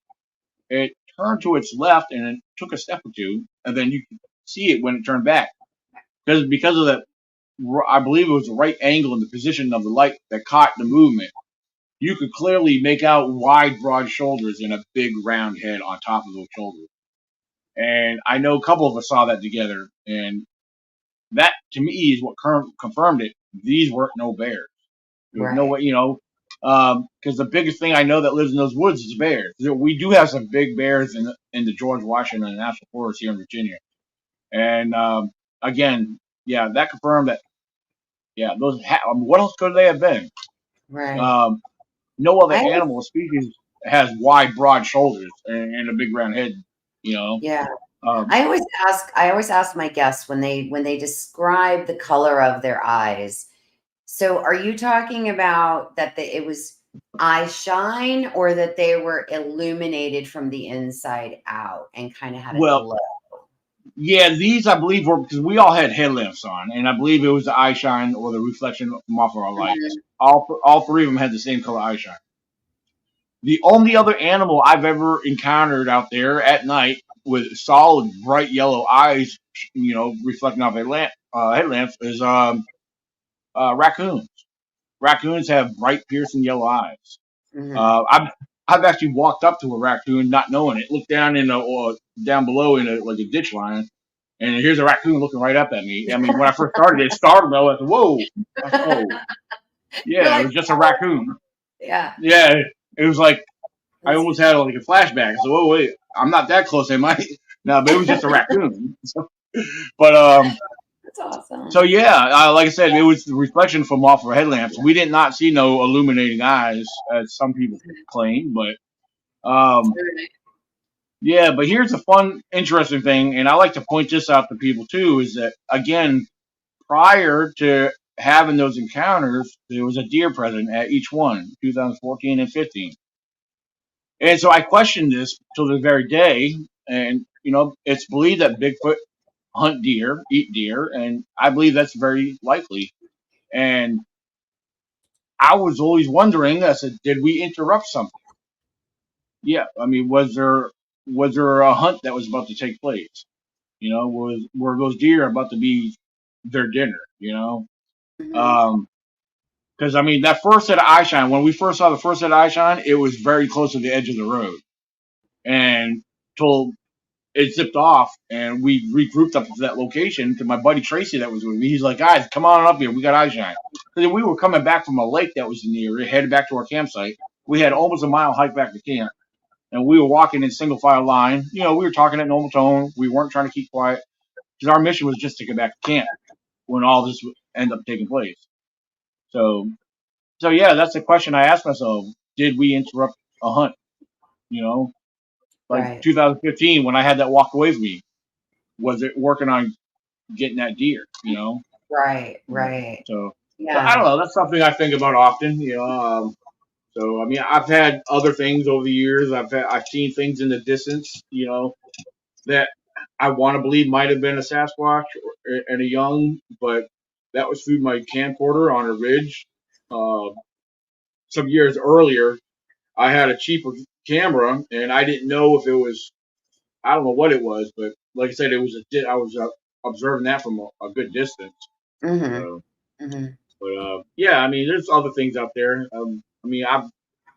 It turned to its left and it took a step or two, and then you could see it when it turned back. Because of that, I believe it was the right angle and the position of the light that caught the movement. You could clearly make out wide, broad shoulders and a big, round head on top of those shoulders. And I know a couple of us saw that together, and that to me is what confirmed it. These weren't no bears. There was no Right. way, because the biggest thing I know that lives in those woods is bears. We do have some big bears in the George Washington National Forest here in Virginia, and again, yeah, that confirmed that. Yeah, those. What else could they have been? Right. Um, no other I always, animal species has wide, broad shoulders and a big round head. You know. yeah. Um, I always ask my guests when they describe the color of their eyes. So are you talking about that it was eye shine or that they were illuminated from the inside out and kind of had a well, glow? yeah, these I believe were because we all had headlamps on, and I believe it was the eye shine or the reflection from off of our lights. Mhm. All 3 of them had the same color eye shine. The only other animal I've ever encountered out there at night with solid bright yellow eyes, reflecting off headlamps, is raccoons. Raccoons have bright, piercing yellow eyes. Mhm. I've actually walked up to a raccoon, not knowing it, looked down down below in like a ditch line, and here's a raccoon looking right up at me. I mean, when I first started, it startled me. I went, "Whoa!" I said, "Oh, You're yeah, it like, was just a "Oh." raccoon." Yeah. Yeah, it was like I That's almost had like a flashback. So, oh wait, I'm not that close, am I? No, but it was just a raccoon. But awesome. so yeah, like I said, it was the reflection from off our headlamps. We did not see no illuminating eyes, as some people claim, but yeah. But here's a fun, interesting thing, and I like to point this out to people too, is that again, prior to having those encounters, there was a deer present at each one, 2014 and 15. And so I questioned this till the very day, and it's believed that Bigfoot hunt deer, eat deer, and I believe that's very likely. And I was always wondering, I said, did we interrupt something? Yeah, I mean, was there a hunt that was about to take place? Were those deer about to be their dinner? Mhm. Um, because I mean, that first set of eye shine, when we first saw the first set of eye shine, it was very close to the edge of the road, and till it zipped off, and we regrouped up to that location. To my buddy Tracy, that was with me, he's like, "Guys, come on up here. We got eye shine." Because we were coming back from a lake that was in the area, headed back to our campsite. We had almost a mile hike back to camp, and we were walking in single file line. We were talking at normal tone. We weren't trying to keep quiet because our mission was just to get back to camp when all this would end up taking place. So, so yeah, that's the question I asked myself: did we interrupt a hunt? You know, like Right. 2015 when I had that walk away from me. Was it working on getting that deer? Right. Right. So, so I Yeah. don't know. That's something I think about often. So I mean, I've had other things over the years. I've seen things in the distance. That I want to believe might have been a Sasquatch and a young, but that was through my camcorder on a ridge. Uh, some years earlier, I had a cheaper camera, and I didn't know if it was. I don't know what it was, but like I said, it was I was observing that from a good distance. Mhm. So, Mhm. but yeah, I mean, there's other things out there. I mean, I've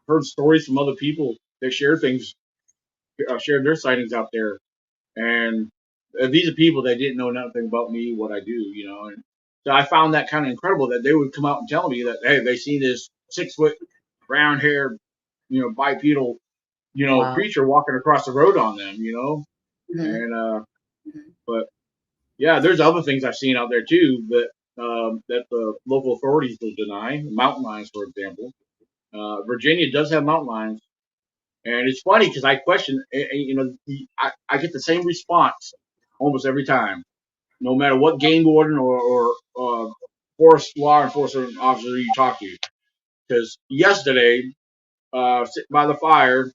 heard stories from other people that shared their sightings out there, and these are people that didn't know nothing about me, what I do. And so I found that kind of incredible that they would come out and tell me that, hey, they seen this 6 foot brown haired, bipedal, Wow. creature walking across the road on them. Mhm. And Mhm. but yeah, there's other things I've seen out there too that the local authorities will deny. Mountain lions, for example. Virginia does have mountain lions, and it's funny because I question, I get the same response almost every time, no matter what game warden or forest law enforcement officer you talk to. Because yesterday, sitting by the fire,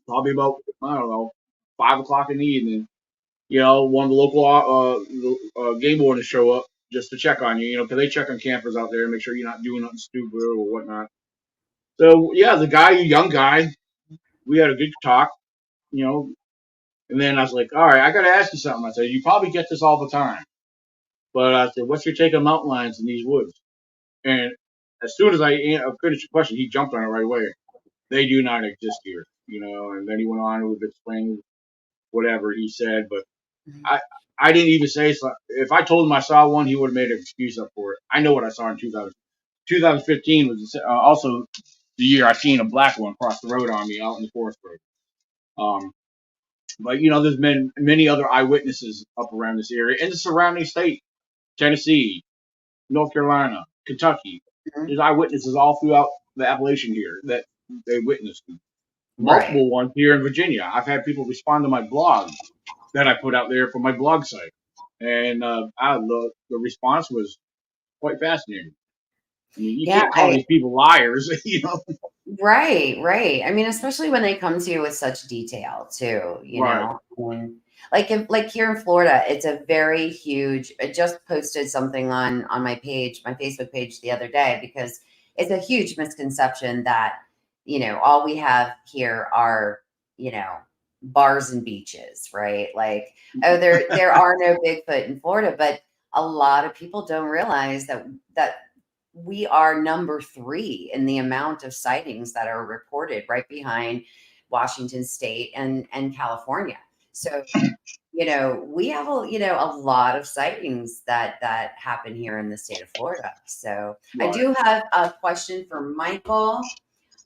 probably about, I don't know, 5 o'clock in the evening, one of the local game wardens show up just to check on you, because they check on campers out there and make sure you're not doing nothing stupid or whatnot. So yeah, the guy, young guy, we had a good talk, you know, and then I was like, all right, I got to ask you something. I said, you probably get this all the time, but I said, what's your take on mountain lions in these woods? And as soon as I finished the question, he jumped on it right away. They do not exist here. And then he went on with explaining whatever he said, but Mhm. I didn't even say so. If I told him I saw one, he would have made an excuse up for it. I know what I saw in 2000. 2015 was also the year I seen a black one cross the road on me out in the forest road. But there's been many other eyewitnesses up around this area and the surrounding state, Tennessee, North Carolina, Kentucky. Mhm. There's eyewitnesses all throughout the Appalachian here that they witnessed. Right. Multiple ones here in Virginia. I've had people respond to my blog that I put out there for my blog site, and the response was quite fascinating. I mean, you Yeah. can't call these people liars, Right, right. I mean, especially when they come to you with such detail too, Right. And like here in Florida, it's a very huge. I just posted something on my page, my Facebook page the other day because it's a huge misconception that all we have here are, bars and beaches, right? Like, oh, there are no Bigfoot in Florida, but a lot of people don't realize that we are number 3 in the amount of sightings that are reported, right behind Washington State and California. So, we have a lot of sightings that happen here in the state of Florida. So I Right. do have a question for Michael.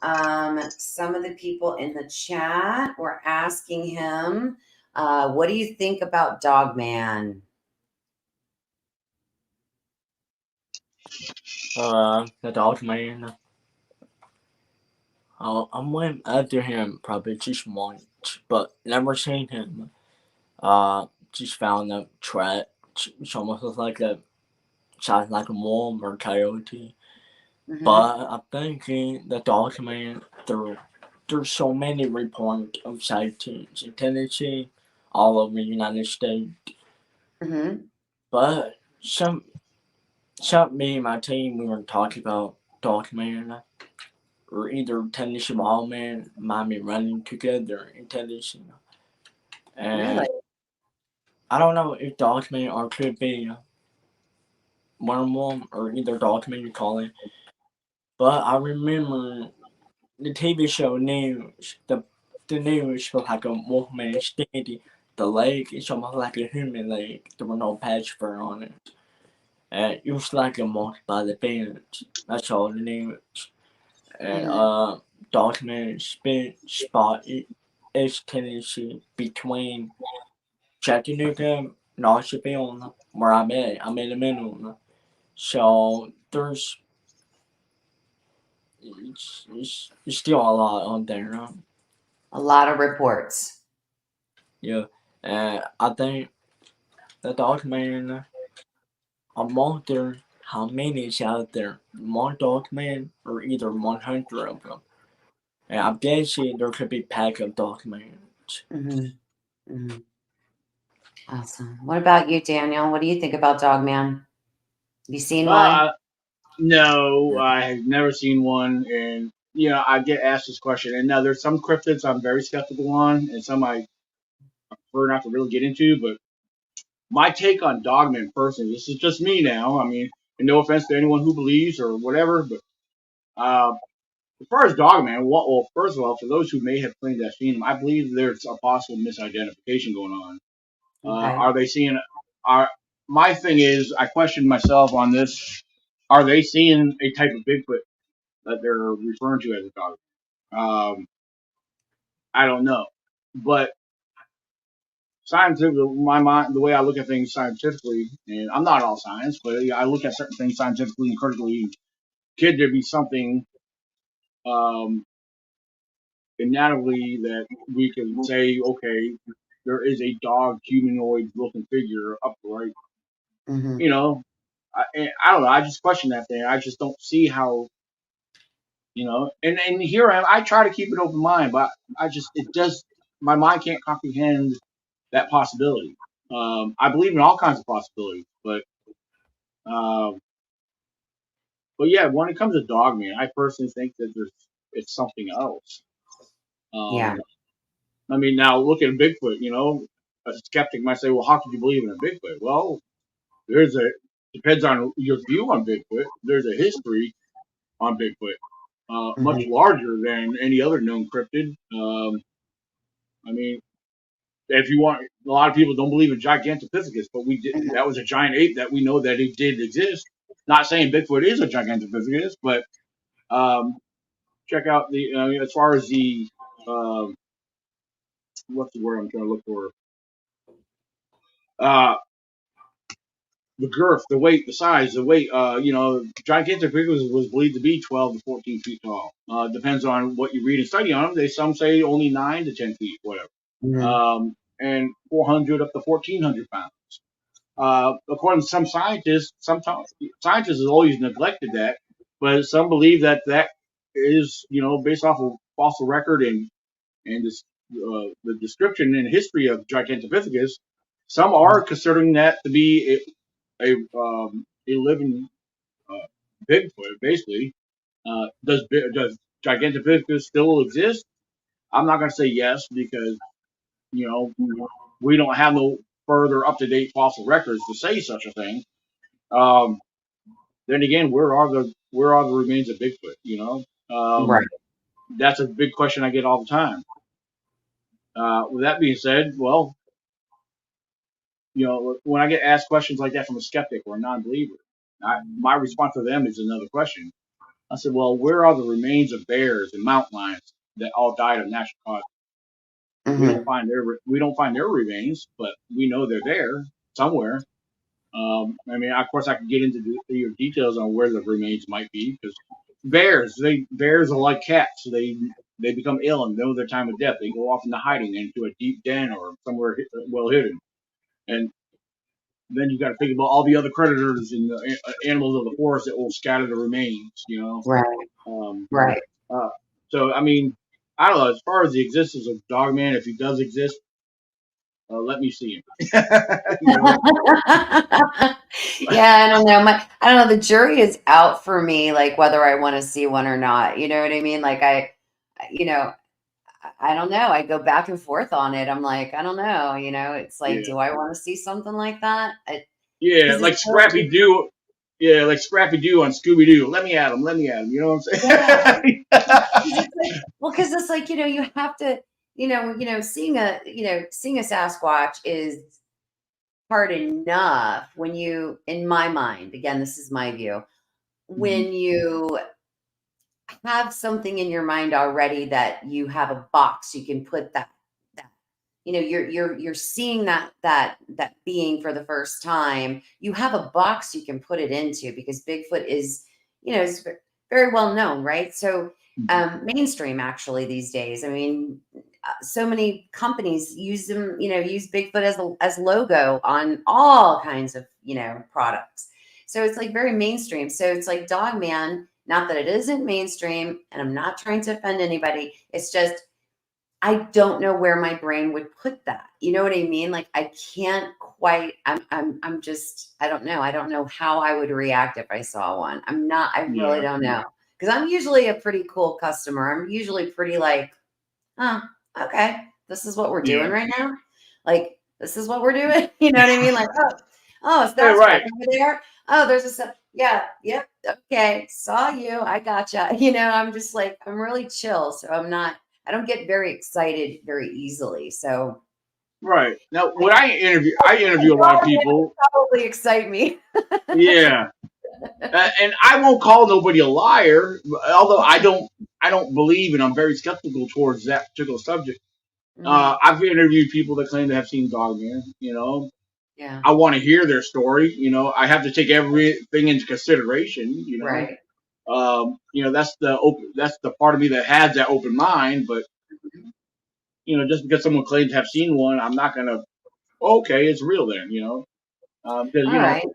Some of the people in the chat were asking him, what do you think about Dogman? The dog man. I went after him probably just once, but never seen him. Just found a track. It's almost like sounds like a wolf or coyote. Mm-hmm. But I'm thinking the dog man. There's so many reports of sightings in Tennessee, all over the United States. Mm-hmm. But some me and my team we were talking about dog man or either Tennessee wild man, Miami running together in Tennessee. And Really? I don't know if Dogman or could be Wormwolf or either Dogman you call it. But I remember the TV show news, the news was like a wolfman standing. The leg is almost like a human leg. There were no patch fur on it. And it was like a mark by the bench. That's all the news. And Dogman spot is Tennessee between Chattanooga, Nashville, where I'm at. I'm in the middle. So there's it's still a lot on there. A lot of reports. Yeah, and I think the dog man. I wonder how many is out there. One dog man or either 100 of them. And I'm guessing there could be pack of dog men. Mm-hmm. Mm-hmm. Awesome. What about you, Daniel? What do you think about Dogman? Have you seen one? No, I have never seen one, and I get asked this question, and now there's some cryptids I'm very skeptical on, and some I prefer not to really get into. But my take on Dogman personally, this is just me now. I mean, and no offense to anyone who believes or whatever, but uh, as far as Dogman, well, first of all, for those who may have claimed to have seen him, I believe there's a possible misidentification going on. Okay. Are they seeing? Are My thing is, I question myself on this. Are they seeing a type of Bigfoot that they're referring to as a dog? I don't know, but scientifically, my mind, the way I look at things scientifically, and I'm not all science, but I look at certain things scientifically and critically. Could there be something um, inadequately that we could say, okay, there is a dog humanoid looking figure upright? Mm-hmm. You know, I don't know. I just question that thing. I just don't see how. And here I try to keep an open mind, but it does. My mind can't comprehend that possibility. I believe in all kinds of possibilities, um, but yeah, when it comes to Dogman, I personally think that it's something else. Yeah. I mean, now look at Bigfoot. A skeptic might say, "Well, how could you believe in a Bigfoot?" Well, depends on your view on Bigfoot. There's a history on Bigfoot, much Mm-hmm. larger than any other known cryptid. I mean, if you want, a lot of people don't believe in Gigantopithecus, but that was a giant ape that we know that it did exist. Not saying Bigfoot is a Gigantopithecus, but um, check out as far as the um, what's the word I'm trying to look for? Uh, the girth, the weight, the size, the weight. Gigantopithecus was believed to be 12 to 14 feet tall. Depends on what you read and study on them. Some say only 9 to 10 feet, whatever. Mm-hmm. And 400 up to 1,400 pounds. According to some scientists, scientists have always neglected that, but some believe that is, based off of fossil record and this, the description and history of Gigantopithecus. Some are considering that to be a living Bigfoot, basically. Does gigantic Bigfoot still exist? I'm not going to say yes because, you know, we don't have no further up to date fossil records to say such a thing. Then again, where are the remains of Bigfoot? You know, Right. that's a big question I get all the time. With that being said, well, you know, when I get asked questions like that from a skeptic or a non-believer, my response to them is another question. I said, well, where are the remains of bears and mountain lions that all died of natural causes? We don't Mm-hmm. find their remains, but we know they're there somewhere. I mean, of course, I can get into your details on where the remains might be because bears are like cats. They become ill and know their time of death. They go off into hiding into a deep den or somewhere well hidden. And then you got to think about all the other predators and the animals of the forest that will scatter the remains. You know. Right. Um, Right. so I mean, I don't know. As far as the existence of Dogman, if he does exist, let me see him. You know? Yeah, I don't know. I don't know. The jury is out for me, like whether I want to see one or not. You know what I mean? Like you know, I don't know. I go back and forth on it. I'm like, I don't know. You know, it's like, Yeah. do I want to see something like that? Yeah, Because like it's so, Scrappy Doo. Yeah, like Scrappy Doo on Scooby Doo. Let me at him. Let me at him. You know what I'm yeah. saying? Because it's like, you have to, seeing a Sasquatch is hard enough when in my mind, again, this is my view, Mhm. when you have something in your mind already that you have a box you can put that you're seeing that being for the first time. You have a box you can put it into because Bigfoot is very well known, right? So Mhm. mainstream actually these days. I mean, so many companies use them, use Bigfoot as logo on all kinds of products. So it's like very mainstream. So it's like Dogman. Not that it isn't mainstream, and I'm not trying to offend anybody. It's just I don't know where my brain would put that. You know what I mean? Like I can't quite. I'm just. I don't know. I don't know how I would react if I saw one. I'm not. I really Yeah. don't know because I'm usually a pretty cool customer. I'm usually pretty like, oh, okay, this is what we're doing Yeah. right now. Like this is what we're doing. You know what I mean? Like oh, it's Yeah. Sasquatch Right. over there. Oh, there's yeah, yep, okay, saw you. I gotcha. I'm just like I'm really chill, so I'm not. I don't get very excited very easily. So Right. Now, I, when I interview a lot of God, man, people. probably excite me. Yeah. And I won't call nobody a liar, although I don't believe and I'm very skeptical towards that particular subject. Mhm. I've interviewed people that claim to have seen Dogman. You know, Yeah. I want to hear their story. You know, I have to take everything into consideration. Right. That's the part of me that has that open mind. But Mhm. just because someone claims to have seen one, I'm not gonna. Okay, it's real then. Because All right.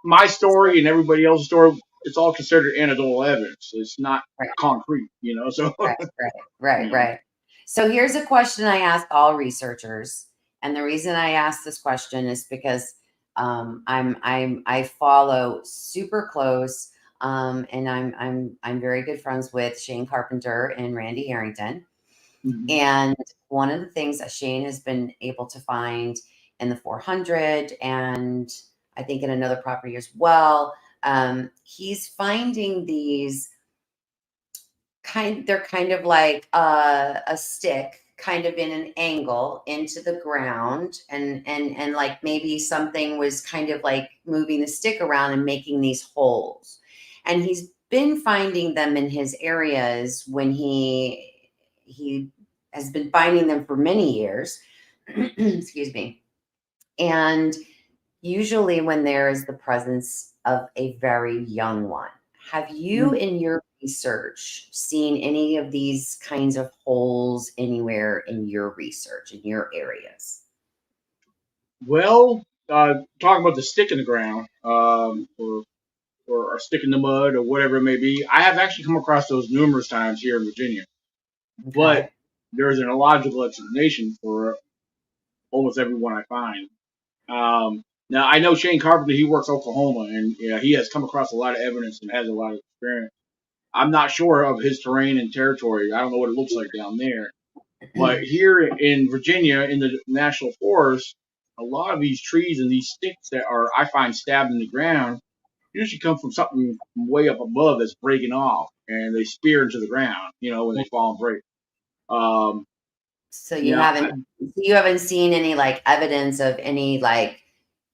my So, story and everybody else's story, it's all considered anecdotal evidence. It's not right. concrete. So Right, right, right, you know, right. So here's a question I ask all researchers, and the reason I ask this question is because I follow super close, and I'm very good friends with Shane Carpenter and Randy Harrington, mhm. and one of the things that Shane has been able to find in the 400, and I think in another property as well, he's finding these they're kind of like a stick kind of in an angle into the ground, and like maybe something was kind of like moving the stick around and making these holes, and he's been finding them in his areas when he has been finding them for many years. Excuse me. And usually when there is the presence of a very young one. Have you, Mm. in your research, seen any of these kinds of holes anywhere in your research, in your areas? Well, talking about the stick in the ground, or a stick in the mud, or whatever it may be, I have actually come across those numerous times here in Virginia. But Okay. there's an illogical explanation for almost every one I find. Now I know Shane Carpenter. He works Oklahoma, and he has come across a lot of evidence and has a lot of experience. I'm not sure of his terrain and territory. I don't know what it looks like down there. But here in Virginia, in the national forest, a lot of these trees and these sticks that are I find stabbed in the ground usually come from something way up above that's breaking off, and they spear into the ground. When they fall and break. Um, So yeah, you haven't seen any like evidence of any like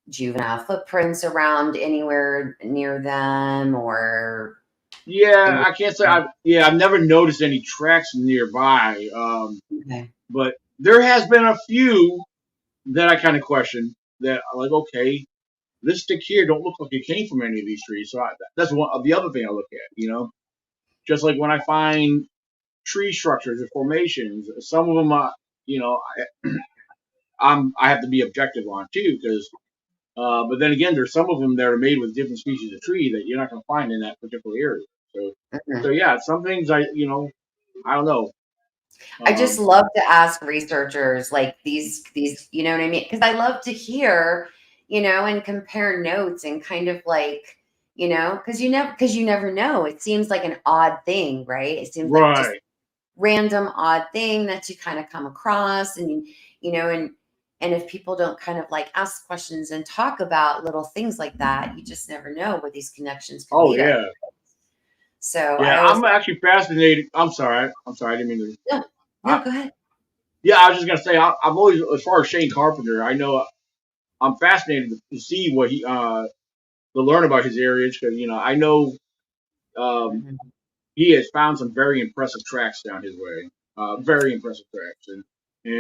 juvenile footprints around anywhere near them or yeah, any. I can't say I've never noticed any tracks nearby. Okay. But there has been a few that I kind of question that like, okay, this stick here don't look like it came from any of these trees. So that's one of the other thing I look at. Just like when I find tree structures or formations, some of them, I have to be objective on too, because. But then again, there's some of them that are made with different species of tree that you're not going to find in that particular area. So Mhm. yeah, some things I don't know. I just Um, love to ask researchers like these, you know what I mean? Because I love to hear, and compare notes and kind of like, because you never know. It seems like an odd thing, right? It seems like just right. random odd thing that you kind of come across, and and if people don't kind of like ask questions and talk about little things like that, you just never know where these connections could Oh lead us. yeah. So Yeah, I always I'm actually fascinated. I'm sorry. I'm sorry. I didn't mean to. no, I, no, go ahead. yeah, I was just gonna say I'm always, as far as Shane Carpenter, I know I'm fascinated to see what to learn about his areas, because I know um, Mhm. he has found some very impressive tracks down his way. Very impressive tracks, and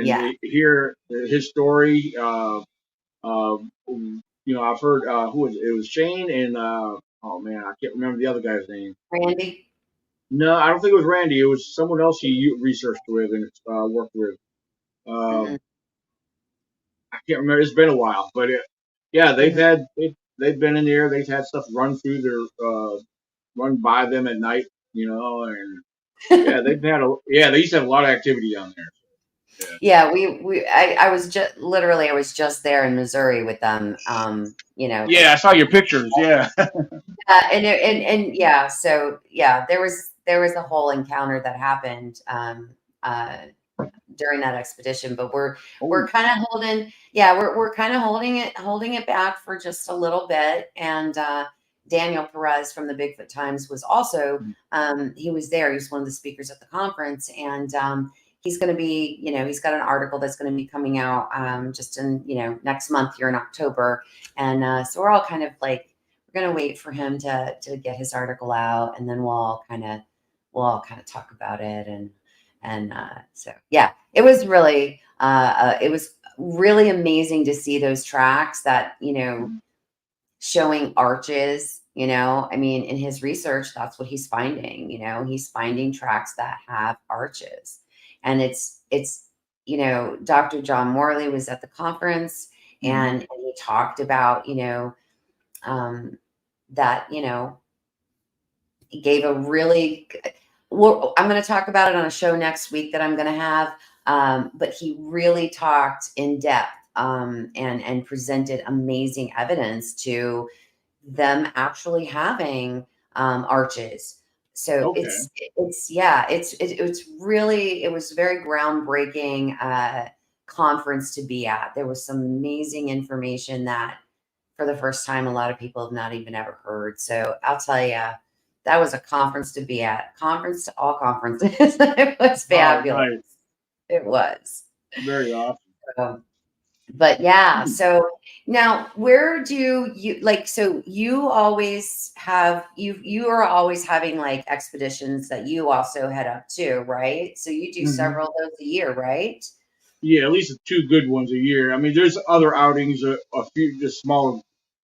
Yeah. hear his story. I've heard who was it? It was Shane and oh man, I can't remember the other guy's name. Randy. No, I don't think it was Randy. It was someone else he researched with and worked with. Mhm. Um, I can't remember. It's been a while, but yeah, Mhm. they've been in there. They've had stuff run through run by them at night, and yeah, they used to have a lot of activity down there. Yeah. Yeah, I was just literally I was just there in Missouri with them. Yeah, I saw your pictures. Yeah. And yeah, so yeah, there was a whole encounter that happened uh during that expedition, but we're Oh. kind of we're kind of holding it back for just a little bit. And Daniel Perez from the Bigfoot Times was also he was there. He was one of the speakers at the conference, and he's going to be, he's got an article that's going to be coming out just in, next month here in October. And so we're all kind of like, we're going to wait for him to get his article out, and then we'll all kind of talk about it. And so yeah, it was really amazing to see those tracks that, showing arches. I mean, in his research, that's what he's finding. He's finding tracks that have arches. And it's Dr. John Morley was at the conference, Mhm. and he talked about, um, that, he gave a really well, I'm going to talk about it on a show next week that I'm going to have. But he really talked in depth, and presented amazing evidence to them actually having arches. So Okay. it was a very groundbreaking conference to be at. There was some amazing information that for the first time a lot of people have not even ever heard. So I'll tell you, that was a conference to be at. Conference to all conferences. It was Oh, fabulous. nice. It was. Very awesome. So, but yeah, so now where do you like, so you always have you are always having like expeditions that you also head up to, right? So you do Hmm. several of those a year, right? Yeah, at least two good ones a year. I mean, there's other outings, a few just smaller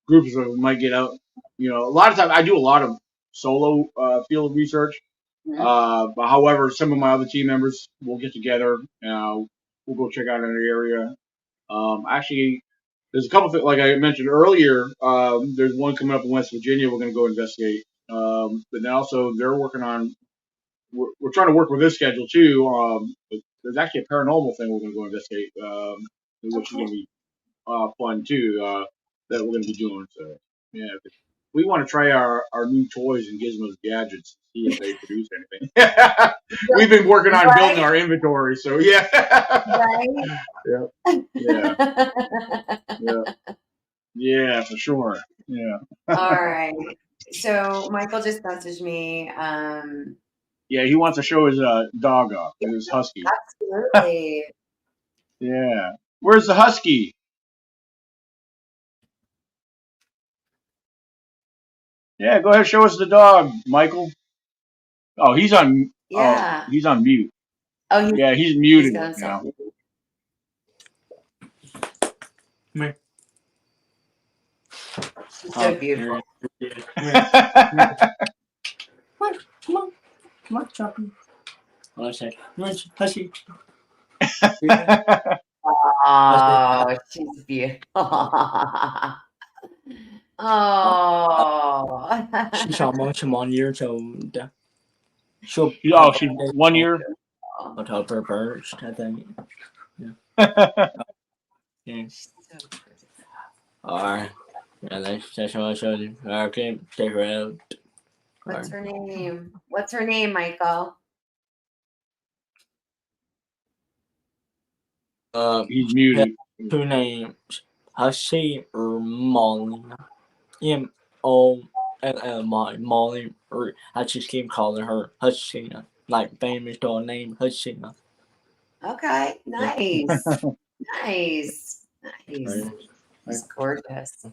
groups that might get out. A lot of times I do a lot of solo field research. Mhm. But however, some of my other team members will get together. We'll go check out an area. Actually, there's a couple of like I mentioned earlier. There's one coming up in West Virginia. We're going to go investigate. But then also they're working on. We're trying to work with their schedule too. But there's actually a paranormal thing we're going to go investigate, Oh, which is going cool. to be fun too. That we're going to be doing. So yeah. we want to try our new toys and gizmos gadgets, see if they produce anything. We've been working on building our inventory, so yeah. Right? Yeah. Yeah, for sure. Yeah. All right. So Michael just messaged me. Yeah, he wants to show his dog off, his husky. Absolutely. Yeah. Where's the husky? Yeah, go ahead, show us the dog, Michael. Oh, he's on. Yeah. Oh, he's on mute. Oh, Yeah, he's he's muted going now. She's so beautiful. Come on, Choppy. I say, husky. Oh, she's beautiful. Oh. She's almost 1 year old. She's 1 year. October 1st, I think. Yeah. Yeah. Alright. Yeah, that's what I showed you. Okay, take her out. What's her name? What's her name, Michael? He's muted. 2 names. Husky or Molly. Molly. Molly. Or I just keep calling her Husky. Like famous dog name Husky. Okay, nice. Nice. He's gorgeous.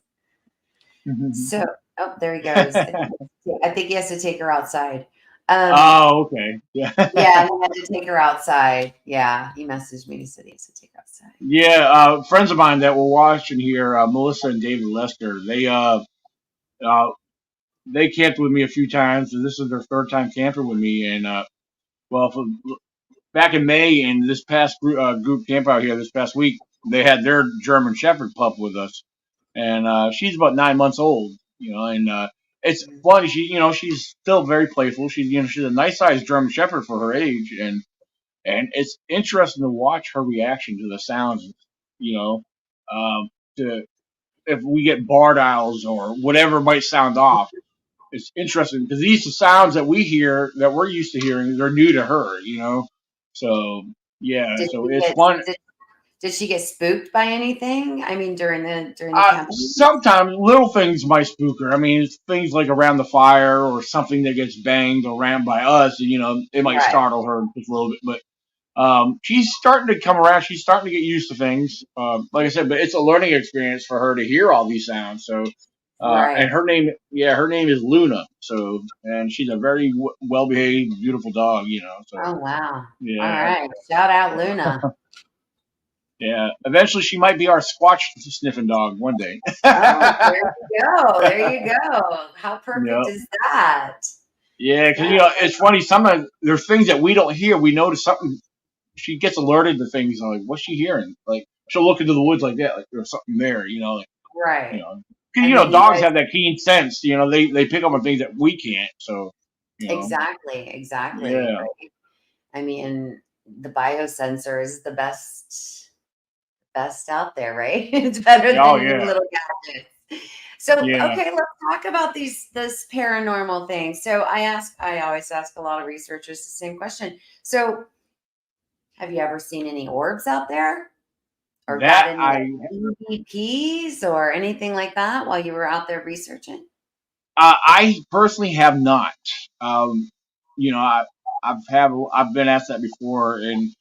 So, oh, there he goes. I think he has to take her outside. Okay. Yeah. Yeah, he had to take her outside. Yeah, he messaged me. He said he has to take her outside. Yeah, friends of mine that were watching here, Melissa and David Lester, they camped with me a few times, and this is their third time camping with me. And back in May, in this past group camp out here this past week, they had their German Shepherd pup with us, and she's about 9 months old, and it's funny. She's still very playful. She's a nice sized German Shepherd for her age, and it's interesting to watch her reaction to the sounds, you know, to if we get barred owls or whatever might sound off. It's interesting because these are sounds that we hear that we're used to hearing. They're new to her, So yeah, it's fun. Did she get spooked by anything? I mean, during the campaign? Sometimes little things might spook her. I mean, it's things like around the fire or something that gets banged or rammed by us. It might startle her just a little bit. But she's starting to come around. She's starting to get used to things. Like I said, but it's a learning experience for her to hear all these sounds. So, and her name is Luna. So, and she's a very well-behaved, beautiful dog. So. Oh wow! Yeah. All right, shout out Luna. Yeah, eventually she might be our Squatch sniffing dog one day. Oh, there you go. There you go. How perfect is that? Yeah, because it's funny. Sometimes there's things that we don't hear. We notice something. She gets alerted to things like, what's she hearing? Like she'll look into the woods like that, like there's something there. Right. Because dogs have that keen sense. They pick up on things that we can't. So. Exactly. Yeah. Right? I mean, the biosensor is the best out there, right? It's better than little gadgets. So, okay, let's talk about this paranormal thing. So I always ask a lot of researchers the same question. So have you ever seen any orbs out there? Or got any EVPs or anything like that while you were out there researching? I personally have not. I've been asked that before, and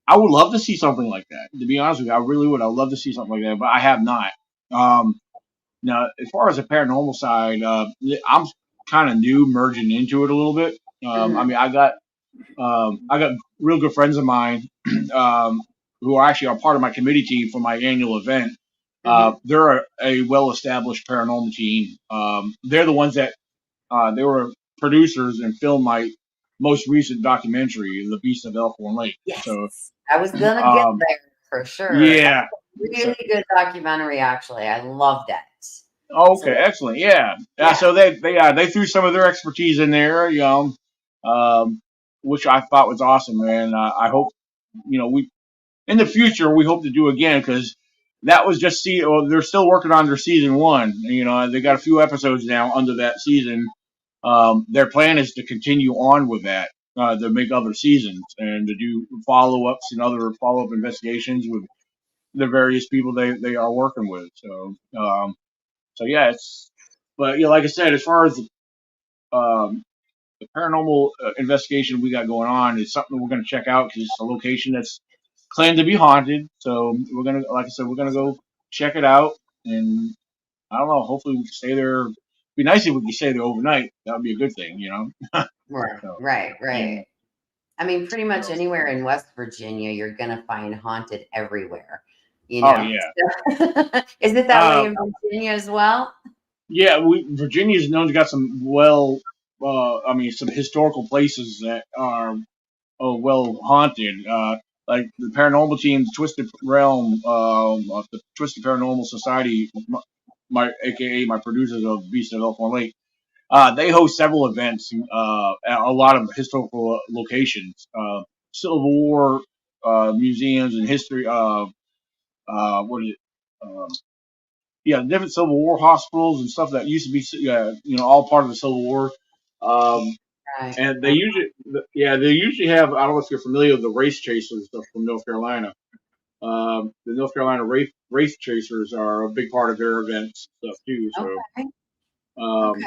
I would love to see something like that. To be honest with you, I really would. I'd love to see something like that, but I have not. Now, as far as the paranormal side, I'm kind of new, merging into it a little bit. I mean, I got real good friends of mine who are actually part of my committee team for my annual event. They're a well-established paranormal team. They're the ones that they were producers and filmed my most recent documentary, The Beast of Elkhorn Lake. Yes. So I was gonna get there for sure. Yeah. Really good documentary, actually. I loved it. Okay, excellent. Yeah. So they threw some of their expertise in there, which I thought was awesome, man. I hope, we in the future we hope to do again because that was just well, they're still working on their season 1. You know, they got a few episodes now under that season. Their plan is to continue on with that, to make other seasons and to do follow-ups and other follow-up investigations with the various people they are working with. So yeah, but like I said, as far as the paranormal investigation we got going on is something we're going to check out because it's a location that's claimed to be haunted. So we're gonna, like I said, we're gonna go check it out, and I don't know. Hopefully, we can stay there. It'd be nice if we could stay there overnight. That would be a good thing, you know. Right, So, right, yeah. right. I mean, pretty much So, anywhere in West Virginia, you're gonna find haunted everywhere. oh yeah. Is it that way Uh, in Virginia as well? yeah. Virginia's known to got some I mean, some historical places that are well haunted. Like the paranormal team, Twisted Realm, of the Twisted Paranormal Society, AKA my producers of Beast of Elkhorn Lake. They host several events at a lot of historical locations, Civil War museums and history. What is it? Um, yeah, different Civil War hospitals and stuff that used to be, all part of the Civil War. Um, Right. and they usually have. I don't know if you're familiar with the race chasers from North Carolina. The North Carolina race chasers are a big part of their events stuff too. So, Okay. Okay. um,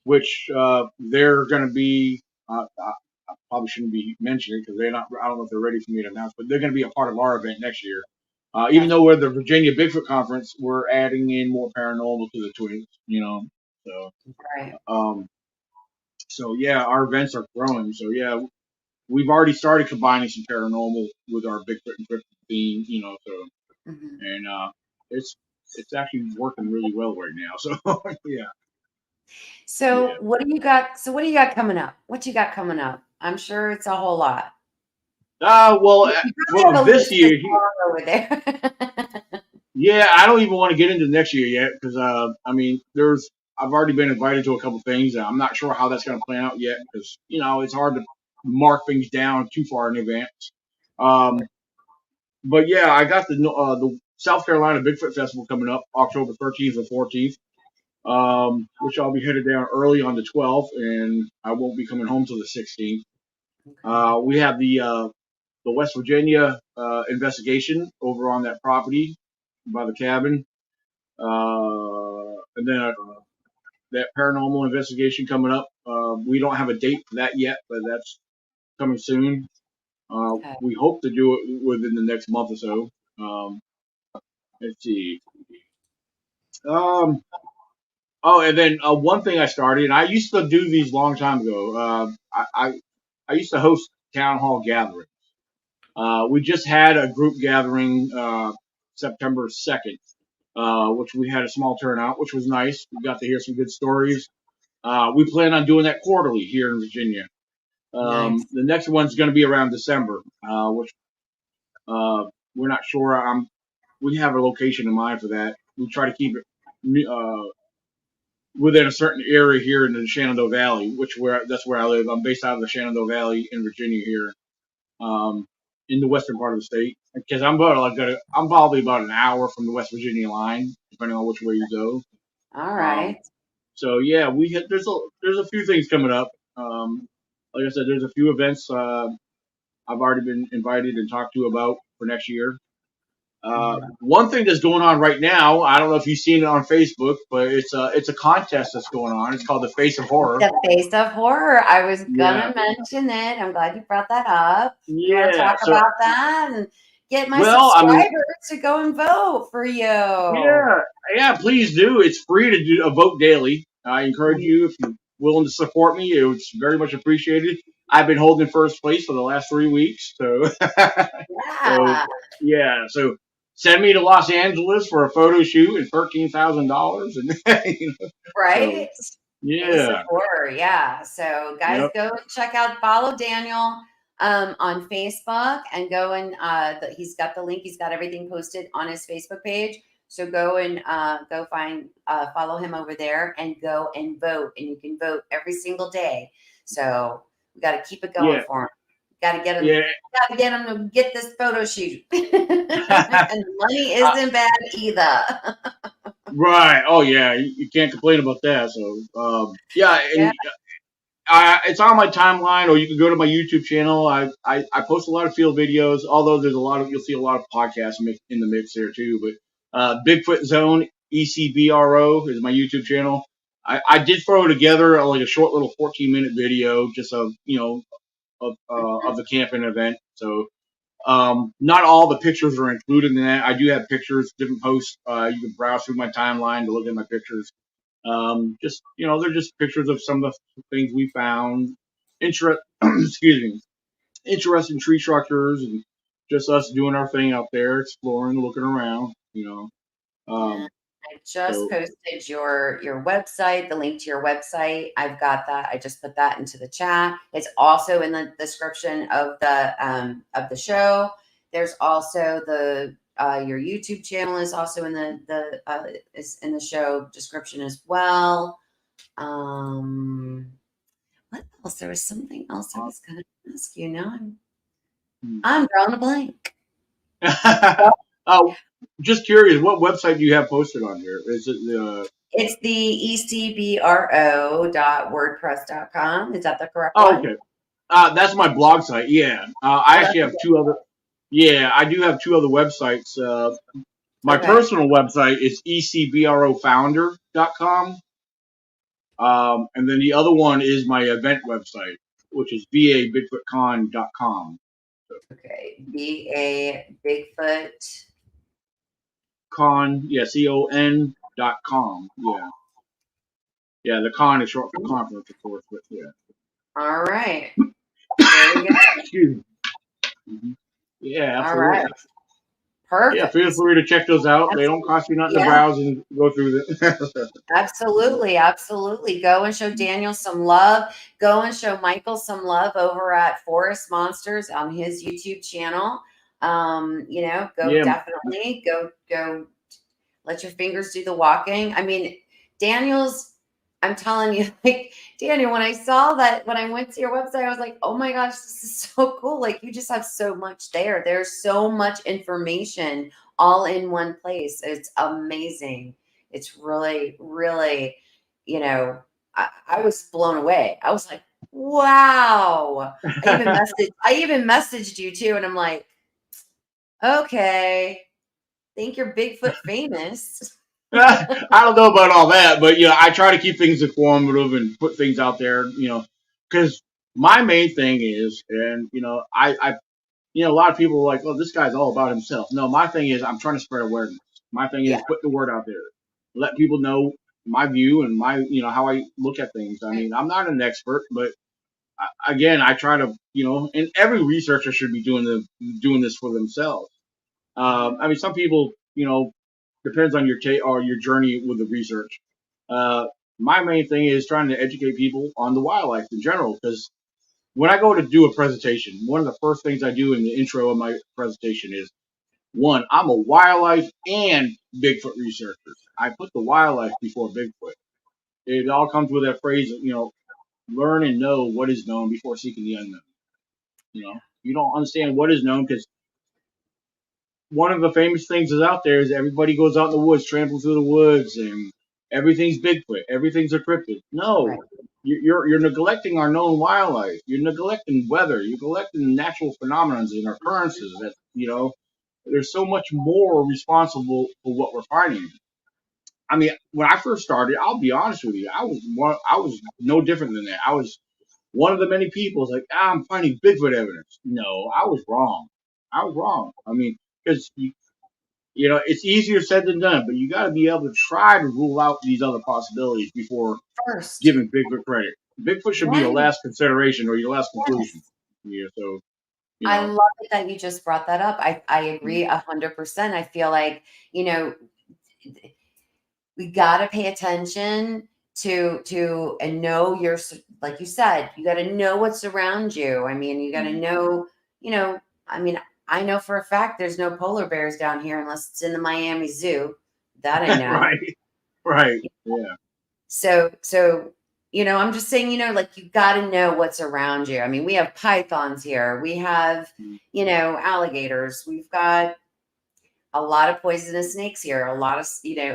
which they're going to be. I probably shouldn't be mentioning because they're not. I don't know if they're ready for me to announce, but they're going to be a part of our event next year. Even That's though we're the Virginia Bigfoot Conference, we're adding in more paranormal to the twins. You know, so right. um, so yeah, our events are growing. So yeah, we've already started combining some paranormal with our Bigfoot and Cryptid theme. You know, so Hmm. and it's it's actually working really well right now. So yeah, So yeah. what do you got? So what do you got coming up? What you got coming up? I'm sure it's a whole lot. Well, You probably have a this list this year, long over there. yeah, I don't even want to get into next year yet because I mean, I've already been invited to a couple things, and I'm not sure how that's going to plan out yet because it's hard to mark things down too far in advance. Um, but yeah, I got the South Carolina Bigfoot Festival coming up October 13th and 14th, which I'll be headed down early on the 12th, and I won't be coming home till the 16th. We have the West Virginia investigation over on that property by the cabin. And then that paranormal investigation coming up. We don't have a date for that yet, but that's coming soon. Okay. We hope to do it within the next month or so. Let's see. Um, and then one thing I started, and I used to do these long time ago. I used to host town hall gatherings. We just had a group gathering September 2nd, which we had a small turnout, which was nice. We got to hear some good stories. We plan on doing that quarterly here in Virginia. Nice. The next one's going to be around December, which we're not sure. We have a location in mind for that. We try to keep it within a certain area here in the Shenandoah Valley, that's where I live. I'm based out of the Shenandoah Valley in Virginia here, um, in the western part of the state. Because I'm probably about an hour from the West Virginia line, depending on which way you go. All Um, right. so yeah, there's a few things coming up. Like I said, there's a few events I've already been invited and talked to about for next year. Mhm. One thing that's going on right now, I don't know if you've seen it on Facebook, but it's a contest that's going on. It's called the Face of Horror. The face of horror. I was Yeah, gonna mention it. I'm glad you brought that up. You want to yeah. talk So about that and get my well, I mean, subscribers to go and vote for you? yeah, yeah. Please do. It's free to do a vote daily. I encourage you if you're willing to support me. It's very much appreciated. I've been holding first place for the last 3 weeks, so so Yeah. yeah. So send me to Los Angeles for a photo shoot and $13,000, and so Right? Face of yeah, horror. Yeah. So guys, yep, go check out, follow Daniel on Facebook and go and he's got the link. He's got everything posted on his Facebook page. So go and go find, follow him over there and go and vote. And you can vote every single day. So we got to keep it going yeah. for him. Gotta get him. Yeah. Gotta get him to get this photo shoot. And money isn't bad either. Right. Oh yeah, you can't complain about that. So yeah, Yeah. and it's on my timeline, or you can go to my YouTube channel. I post a lot of field videos, although there's a lot of you'll see a lot of podcasts in the mix there too. But Bigfoot Zone ECBRO is my YouTube channel. I did throw together like a short little 14-minute video just of of the camping event. So not all the pictures are included in that. I do have pictures, different posts. You can browse through my timeline to look at my pictures. Just they're just pictures of some of the things we found. Excuse me, interesting tree structures and just us doing our thing out there, exploring, looking around. Yeah. Um, I just so posted your website, the link to your website. I've got that. I just put that into the chat. It's also in the description of the show. There's also the your YouTube channel is also in the is in the show description as well. What else? There was something else I was going to ask you. Now I'm drawing a blank. oh, just curious, what website do you have posted on here? Is it the? It's the ecbro.wordpress.com. Is that the correct Oh, one? okay. That's my blog site. Yeah, I actually have two other. Yeah, I do have two other websites. My personal website is ecbrofounder.com. And then the other one is my event website, which is vabigfootcon.com. Okay. BA Bigfoot. Con, yeah, CON.com. Yeah. Yeah, the con is short for conference, of course, but yeah. All right. There we go. Excuse me. Mm-hmm. Yeah, absolutely. All right. Perfect. Yeah, feel free to check those out. They don't cost you nothing to browse and go through them. Absolutely. Absolutely. Go and show Daniel some love. Go and show Michael some love over at Forest Monsters on his YouTube channel. Definitely go let your fingers do the walking. I mean, I'm telling you, like, Daniel, when I saw that, when I went to your website, I was like, oh my gosh, this is so cool. Like, you just have so much there. There's so much information all in one place. It's amazing. It's really, really, I was blown away. I was like, wow. I even messaged you too. And I'm like, okay, think you're Bigfoot famous. I don't know about all that, but I try to keep things informative and put things out there, because my main thing is, and a lot of people are like, oh, this guy's all about himself. No, my thing is, I'm trying to spread awareness. My thing is put the word out there, let people know my view and my, how I look at things. I mean, I'm not an expert, but again, I try to, and every researcher should be doing this for themselves. I mean, some people, depends on your take or your journey with the research. My main thing is trying to educate people on the wildlife in general, because when I go to do a presentation, one of the first things I do in the intro of my presentation is, one, I'm a wildlife and Bigfoot researcher. I put the wildlife before Bigfoot. It all comes with that phrase, learn and know what is known before seeking the unknown. You don't understand what is known because one of the famous things is out there is everybody goes out in the woods, tramples through the woods, and everything's Bigfoot, everything's a cryptid. No, Right. you're neglecting our known wildlife. You're neglecting weather. You're neglecting natural phenomena and occurrences. That there's so much more responsible for what we're finding. I mean, when I first started, I'll be honest with you, I was no different than that. I was one of the many people was like, I'm finding Bigfoot evidence. No, I was wrong. I was wrong. I mean, because it's easier said than done, but you got to be able to try to rule out these other possibilities before First. giving Bigfoot credit. Bigfoot should be your Right. last consideration or your last conclusion. Yes. Yeah, so I love it that you just brought that up. I agree 100%. I feel like, we got to pay attention to and know your, like you said, you got to know what's around you. I mean, you got to know, I mean, I know for a fact there's no polar bears down here unless it's in the Miami Zoo. That I know. right, yeah. So I'm just saying, like you got to know what's around you. I mean, we have pythons here. We have, alligators. We've got a lot of poisonous snakes here. A lot of,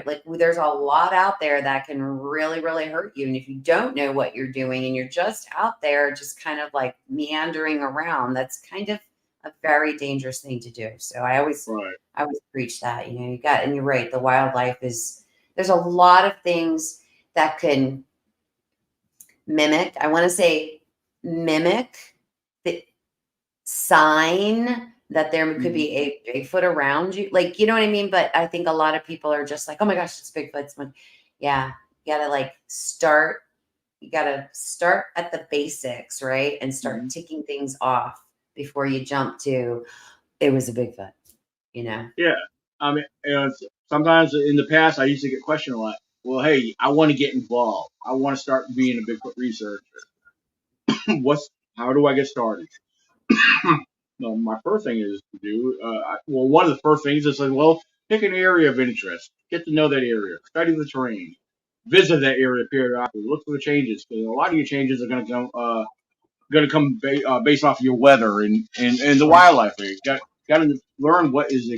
like there's a lot out there that can really, really hurt you. And if you don't know what you're doing and you're just out there, just kind of like meandering around, that's kind of a very dangerous thing to do. So I always preach that, and you're right. The wildlife there's a lot of things that can mimic. I want to say mimic the sign that there could be a Bigfoot around you. Like, you know what I mean? But I think a lot of people are just like, oh my gosh, it's Bigfoot. Yeah. You gotta start at the basics, right? And start ticking things off before you jump to it was a Bigfoot, Yeah. I mean, sometimes in the past I used to get questioned a lot. Well, hey, I want to get involved. I want to start being a Bigfoot researcher. How do I get started? Well, my first thing is to do, one of the first things is, pick an area of interest. Get to know that area. Study the terrain. Visit that area periodically. Look for the changes. Because a lot of your changes are going to come based off of your weather and the wildlife. You got to learn what is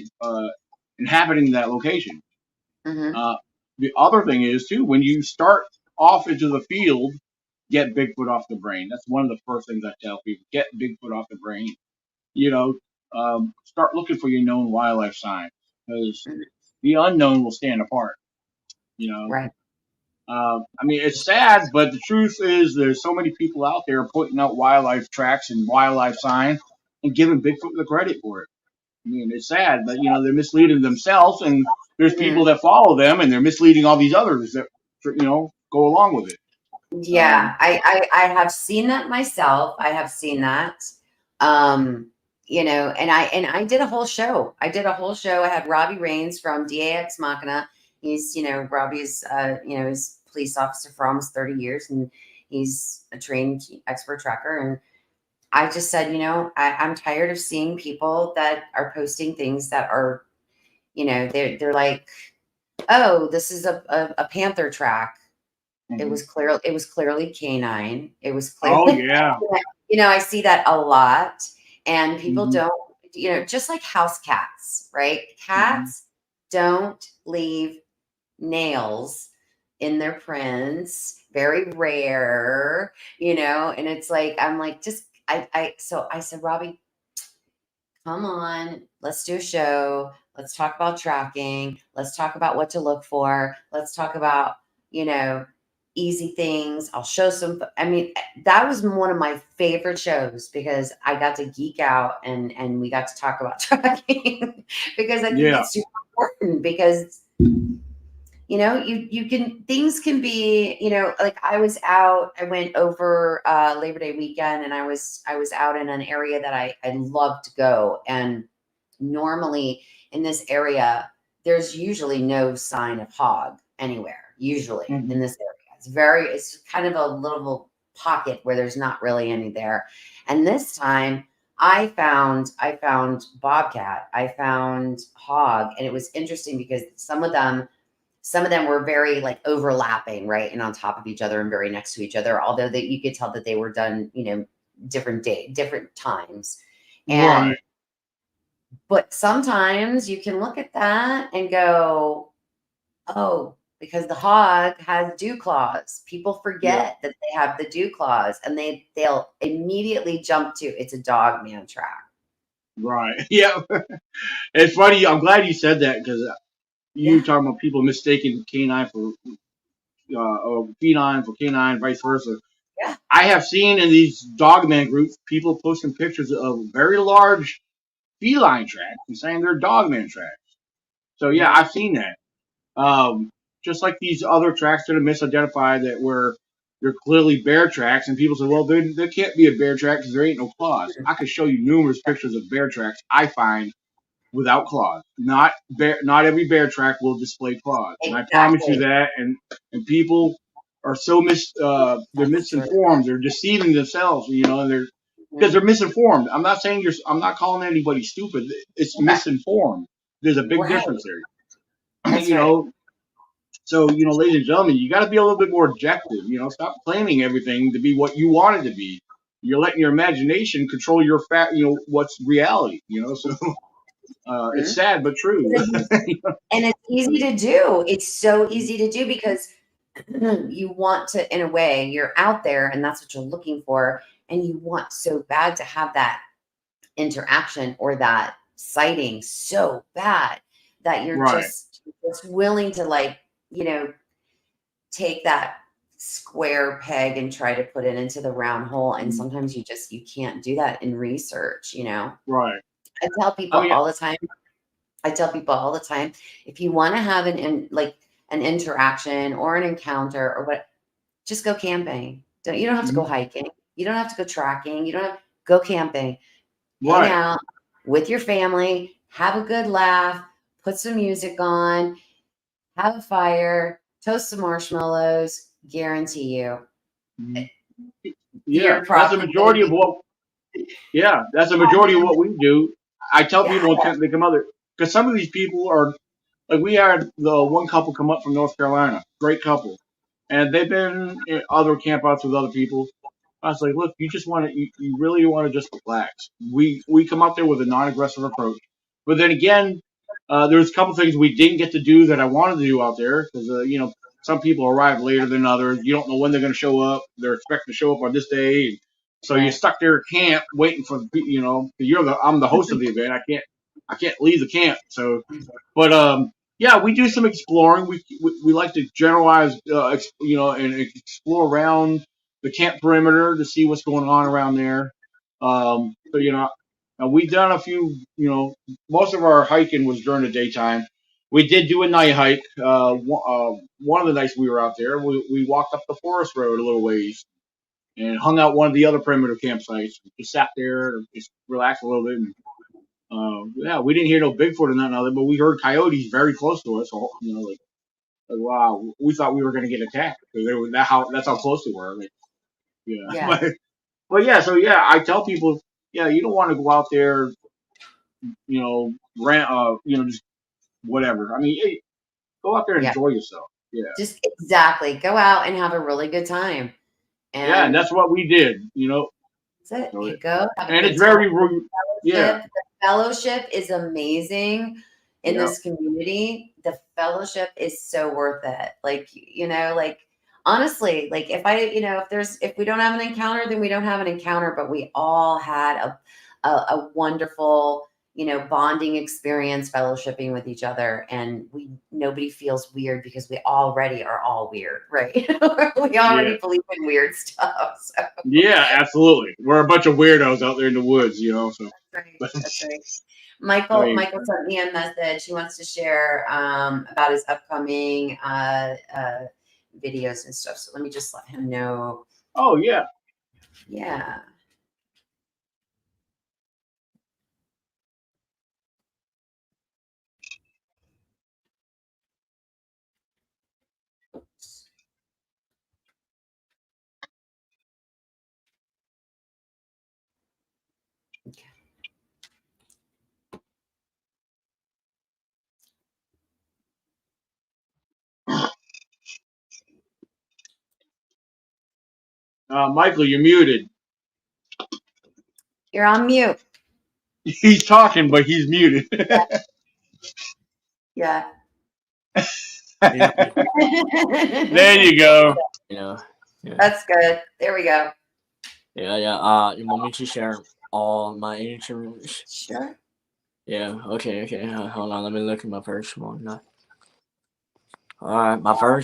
inhabiting that location. The other thing is, too, when you start off into the field, get Bigfoot off the brain. That's one of the first things I tell people. Get Bigfoot off the brain. Start looking for your known wildlife signs, because the unknown will stand apart. Right. I mean, it's sad, but the truth is there's so many people out there pointing out wildlife tracks and wildlife signs and giving Bigfoot the credit for it. I mean, it's sad, but they're misleading themselves, and there's people that follow them, and they're misleading all these others that go along with it. Yeah, I have seen that myself. I have seen that. And I did a whole show. I had Robbie Rains from DAX Machina. He's, Robbie's, he's a police officer for almost 30 years, and he's a trained expert tracker. And I just said, I'm tired of seeing people that are posting things that are, they're like, oh, this is a panther track. It was clearly canine. It was clearly, I see that a lot, and people don't, just like house cats, right? Cats don't leave nails in their prints, very rare, and it's like, I'm like, so I said, Robbie, come on, let's do a show. Let's talk about tracking. Let's talk about what to look for. Let's talk about, easy things. I'll show some. I mean, that was one of my favorite shows because I got to geek out and we got to talk about tracking because I think it's super important because, things can be, like I went over Labor Day weekend and I was out in an area that I love to go. And normally in this area, there's usually no sign of hog anywhere, usually in this area. It's kind of a little pocket where there's not really any there. And this time I found bobcat, I found hog, and it was interesting because some of them were very like overlapping, right? And on top of each other and very next to each other, although that you could tell that they were done, different times. And but sometimes you can look at that and go, oh, because the hog has dew claws. People forget that they have the dew claws, and they'll immediately jump to it's a dog man track. Right. Yeah. It's funny. I'm glad you said that because you talking about people mistaking canine for or feline for canine, vice versa. Yeah. I have seen in these dogman groups people posting pictures of very large feline tracks and saying they're dogman tracks. So yeah, I've seen that. Just like these other tracks that are misidentified that were they're clearly bear tracks, and people say, well, there can't be a bear track because there ain't no claws. I could show you numerous pictures of bear tracks I find without claws. Not every bear track will display claws, and I promise you that. And people are so they're misinformed. They're deceiving themselves, and because they're misinformed. I'm not saying I'm not calling anybody stupid. It's misinformed. There's a big difference there. So, ladies and gentlemen, you got to be a little bit more objective. Stop planning everything to be what you want it to be. You're letting your imagination control your fact. What's reality. So it's sad but true. And it's easy to do. It's so easy to do because you want to, in a way, you're out there and that's what you're looking for. And you want so bad to have that interaction or that sighting so bad that you're Right. just willing to, like, take that square peg and try to put it into the round hole. And sometimes you can't do that in research, Right. I tell people all the time, if you want to have an interaction or an encounter or what, just go camping. You don't have to go hiking. You don't have to go tracking. You don't have go camping. Right. Hang out with your family, have a good laugh, put some music on, have a fire, toast some marshmallows. Guarantee you. Yeah, that's a majority of what. Yeah, that's a majority of what we do. I tell people when they come out there, because some of these people are like, we had the one couple come up from North Carolina, great couple, and they've been in other campouts with other people. I was like, look, you just want to, you really want to just relax. We come out there with a non-aggressive approach, but then again, there's a couple things we didn't get to do that I wanted to do out there because some people arrive later than others. You don't know when they're going to show up. They're expected to show up on this day, and so you're stuck there at camp waiting for I'm the host of the event. I can't leave the camp. So, but yeah, we do some exploring. We like to generalize, and explore around the camp perimeter to see what's going on around there. So we've done a few. Most of our hiking was during the daytime. We did do a night hike. One of the nights we were out there, we walked up the forest road a little ways and hung out one of the other perimeter campsites. Just sat there, and just relaxed a little bit. And, yeah, we didn't hear no Bigfoot or nothing other, but we heard coyotes very close to us. So, like wow, we thought we were going to get attacked because that's how close they were. Like, yeah. But yeah, so yeah, I tell people, yeah, you don't want to go out there, just whatever. I mean, hey, go out there and enjoy yourself. Yeah. Just exactly. Go out and have a really good time. And that's what we did, That's it. You go. And it's very, yeah. The fellowship is amazing in this community. The fellowship is so worth it. Like, honestly, like if we don't have an encounter, then we don't have an encounter, but we all had a wonderful, bonding experience, fellowshipping with each other. And nobody feels weird because we already are all weird, right? We already believe in weird stuff. So. Yeah, absolutely. We're a bunch of weirdos out there in the woods, so. That's right. Michael sent me a message. He wants to share about his upcoming videos and stuff. So let me just let him know. Oh, yeah. Yeah. Michael, you're muted. You're on mute. He's talking, but he's muted. Yeah. There you go. Yeah. That's good. There we go. Yeah. You want me to share all my answers? Sure. Yeah. Okay. Hold on. Let me look at my first one. Alright, my very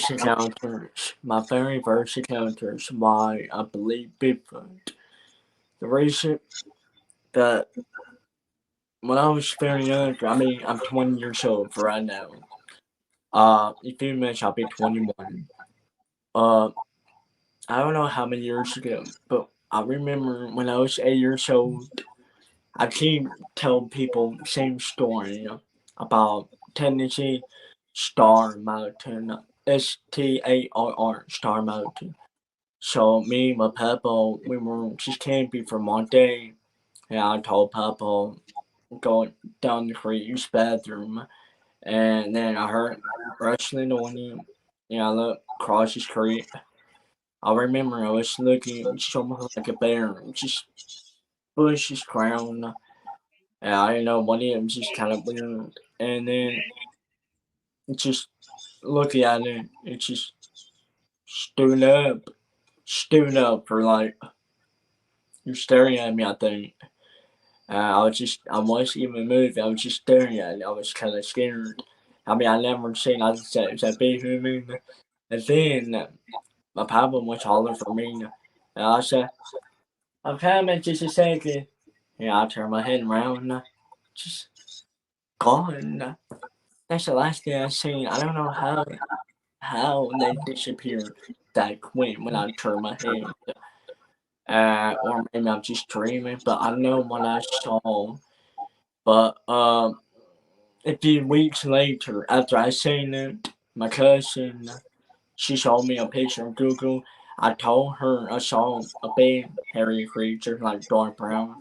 first encounters, why I believe Bigfoot. The reason that when I was very young, I mean, I'm 20 years old for right now. In a few minutes, I'll be 21. I don't know how many years ago, but I remember when I was 8 years old, I keep telling people the same story about Tennessee Star Mountain, STARR, Star Mountain. So me and my papa, we were just camping for one day, and I told papa going down the creek, use bathroom, and then I heard rustling on him. look across the street. I remember I was looking somewhat like a bear, just bushes ground. And I didn't know what it was, just kind of weird. And then just looking at it, it just stood up for like, you're staring at me, I think. I wasn't even moving, I was just staring at it. I was kind of scared. I mean, I never seen that big human. And then my papa was hollering for me. And I said, I'm coming just a second. And I turned my head around, just gone. That's the last thing I seen. I don't know how they disappeared that quick when I turned my head. Or maybe I'm just dreaming, but I know what I saw. But a few weeks later, after I seen it, my cousin, she showed me a picture on Google. I told her I saw a big hairy creature, like dark brown.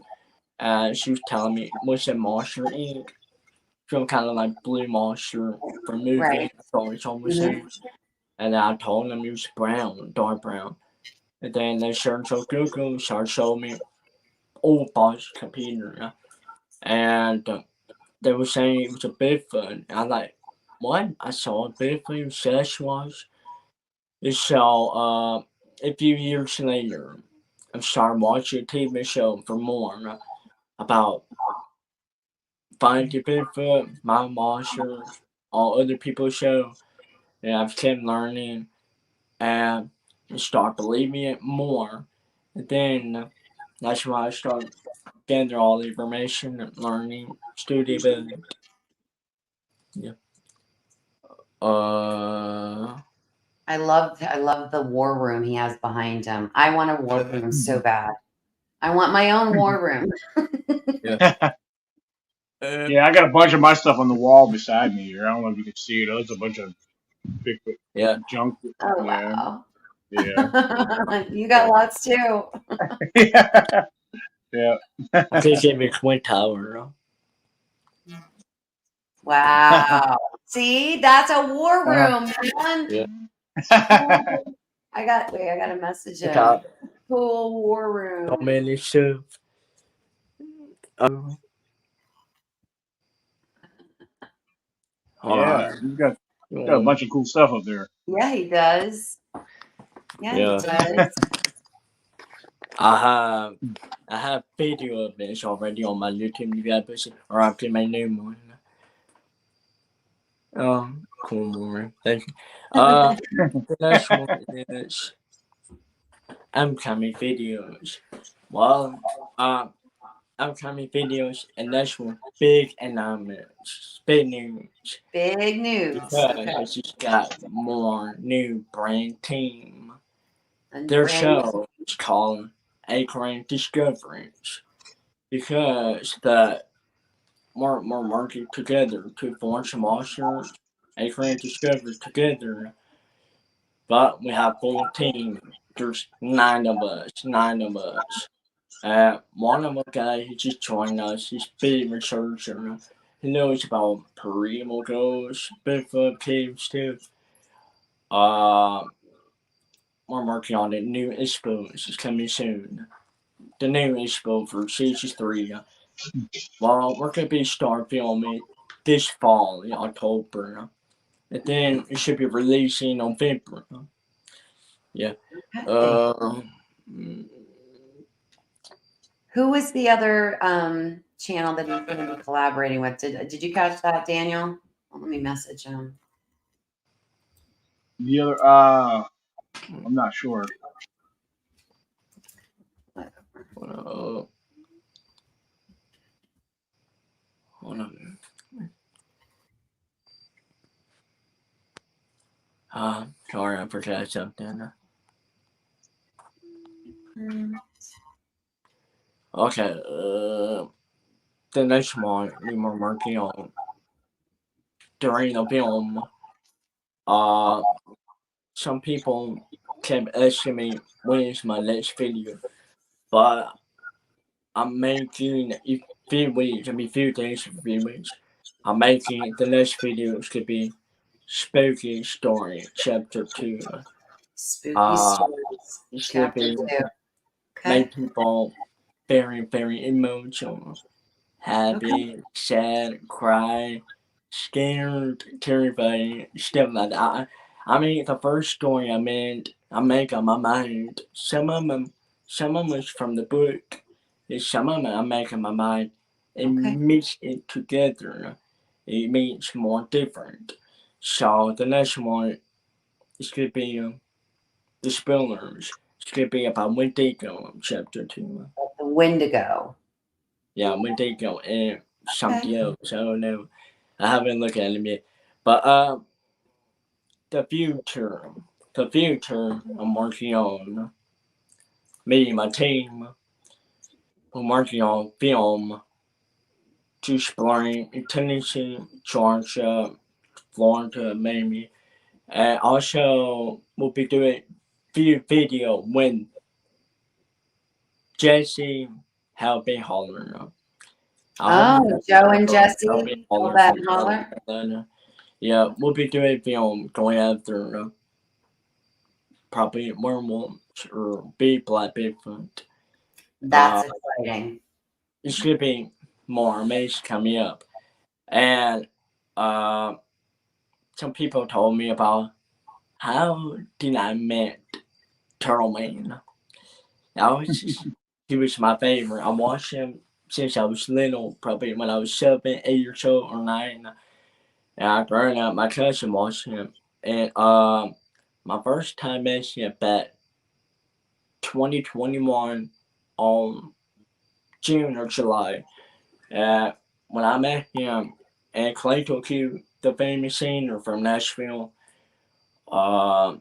She was telling me, what's a monster ink? Some kind of like blue monster for moving. Right. That's all it's always saying. And I told them it was brown, dark brown. And then they searched on Google, started showing me old boss computer. And they were saying it was a Bigfoot. I'm like, what? I saw a Bigfoot in Sasquatch. So, a few years later, I started watching a TV show for more about finding Bigfoot, my monsters, all other people's show. And I've kept learning and start believing it more. And then that's why I start gathering all the information and learning, studying. Yeah. I love the war room he has behind him. I want a war room so bad. I want my own war room. Yeah, I got a bunch of my stuff on the wall beside me here. I don't know if you can see it. There's a bunch of Bigfoot junk. Oh Yeah. wow. Yeah. You got lots too. Yeah. I think it makes Twin Tower. Wow. See, that's a war room, man. Yeah. I got a message in. Okay. Cool war room. How many stuff? Yeah, you got a bunch of cool stuff up there. Yeah, he does. Yeah, he does. I have video of this already on my YouTube. You got to or I'll get my new one. Cool more. Thank you. The next one is upcoming videos. Well, upcoming videos, and that's one big announcements, big news. Big news. Because I just got more new brand team. Their show is called Elkhorn Discoveries because the more working together to form some monsters. Elkhorn Discoveries together, but we have full team. There's 9 of us. One of the guys who just joined us, he's a big researcher. He knows about Primo ghosts, Bigfoot caves too. We're working on a new expo. This is coming soon. The new expo for season 3. Well, we're gonna be start filming this fall in October, and then it should be releasing in November. Yeah. Who was the other channel that he's going to be collaborating with? Did you catch that, Daniel? Well, let me message him. The other, I'm not sure. Hold on. Sorry, I forgot something. Okay, the next one we were working on during the film, some people kept asking me when is my next video, but I'm making a few days, I'm making the next videos could be spooky story, chapter 2. Spooky stories, It's chapter gonna 2. be Okay. make people very, very emotional, happy, sad, cry, scared, terrified, stuff like that. I mean, the first story I make on my mind. Some of them is from the book. And some of them I make on my mind and mix it together. It makes more different. So the next one is gonna be the spoilers. It's gonna be about Wendigo, chapter 2. The Wendigo. Yeah, Wendigo and something else. I don't know. I haven't looked at them yet. But the future. I'm working on. Me and my team. I'm working on film to exploring in Tennessee, Georgia, Florida, maybe. And also, we'll be doing video when Jesse have been hollering. Joe and Jesse. All that holler. Yeah, we'll be doing film going after probably werewolves or big black Bigfoot. That's exciting. It's gonna be more amazing coming up. And some people told me about how did I met Turtle Man. He was my favorite. I watched him since I was little, probably when I was 7, 8 years old or 9. And growing up, my cousin watched him. And my first time meeting him back 2021 on June or July. When I met him, and Clay took you, the famous singer from Nashville, I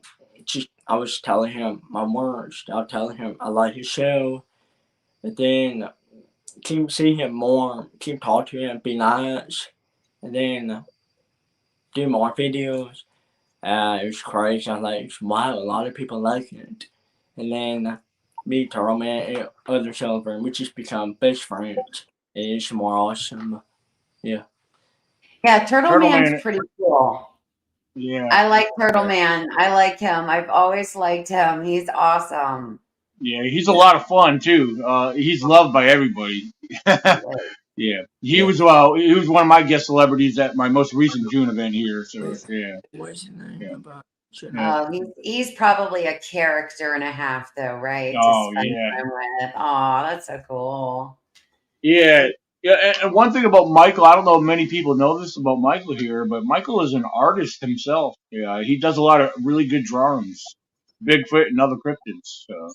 was telling him my words. I was telling him I like his show. And then keep see him more, keep talking to him, be nice. And then do more videos. It was crazy. I was like, wow, a lot of people like it. And then me, Turtle Man, and other celebrants, we just become best friends. And it's more awesome. Yeah. Yeah, Turtle Man's pretty cool. Yeah. I like Turtle Man. I like him. I've always liked him. He's awesome. Yeah, he's a lot of fun too. He's loved by everybody. Yeah, he was one of my guest celebrities at my most recent June event here. So yeah. What's his name about? He's probably a character and a half, though, right? Oh, to spend yeah. time with. Oh, that's so cool. Yeah. Yeah, and one thing about Michael, I don't know if many people know this about Michael here, but Michael is an artist himself. Yeah, he does a lot of really good drawings, Bigfoot and other cryptids. So,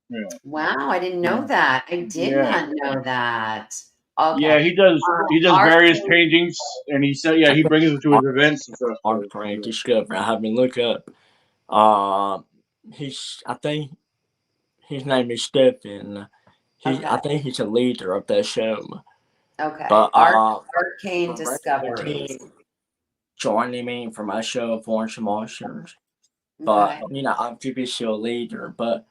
yeah. Wow, I didn't know that. I did not know that. Okay. Yeah, he does various paintings, and he said, he brings them to his events and stuff. Art Discovery. I haven't looked up. I think his name is Stephen. I think he's a leader of that show. Okay. But Arcane Discoveries. Joining me for my show of Orange Monsters. But I'm to be still a leader. But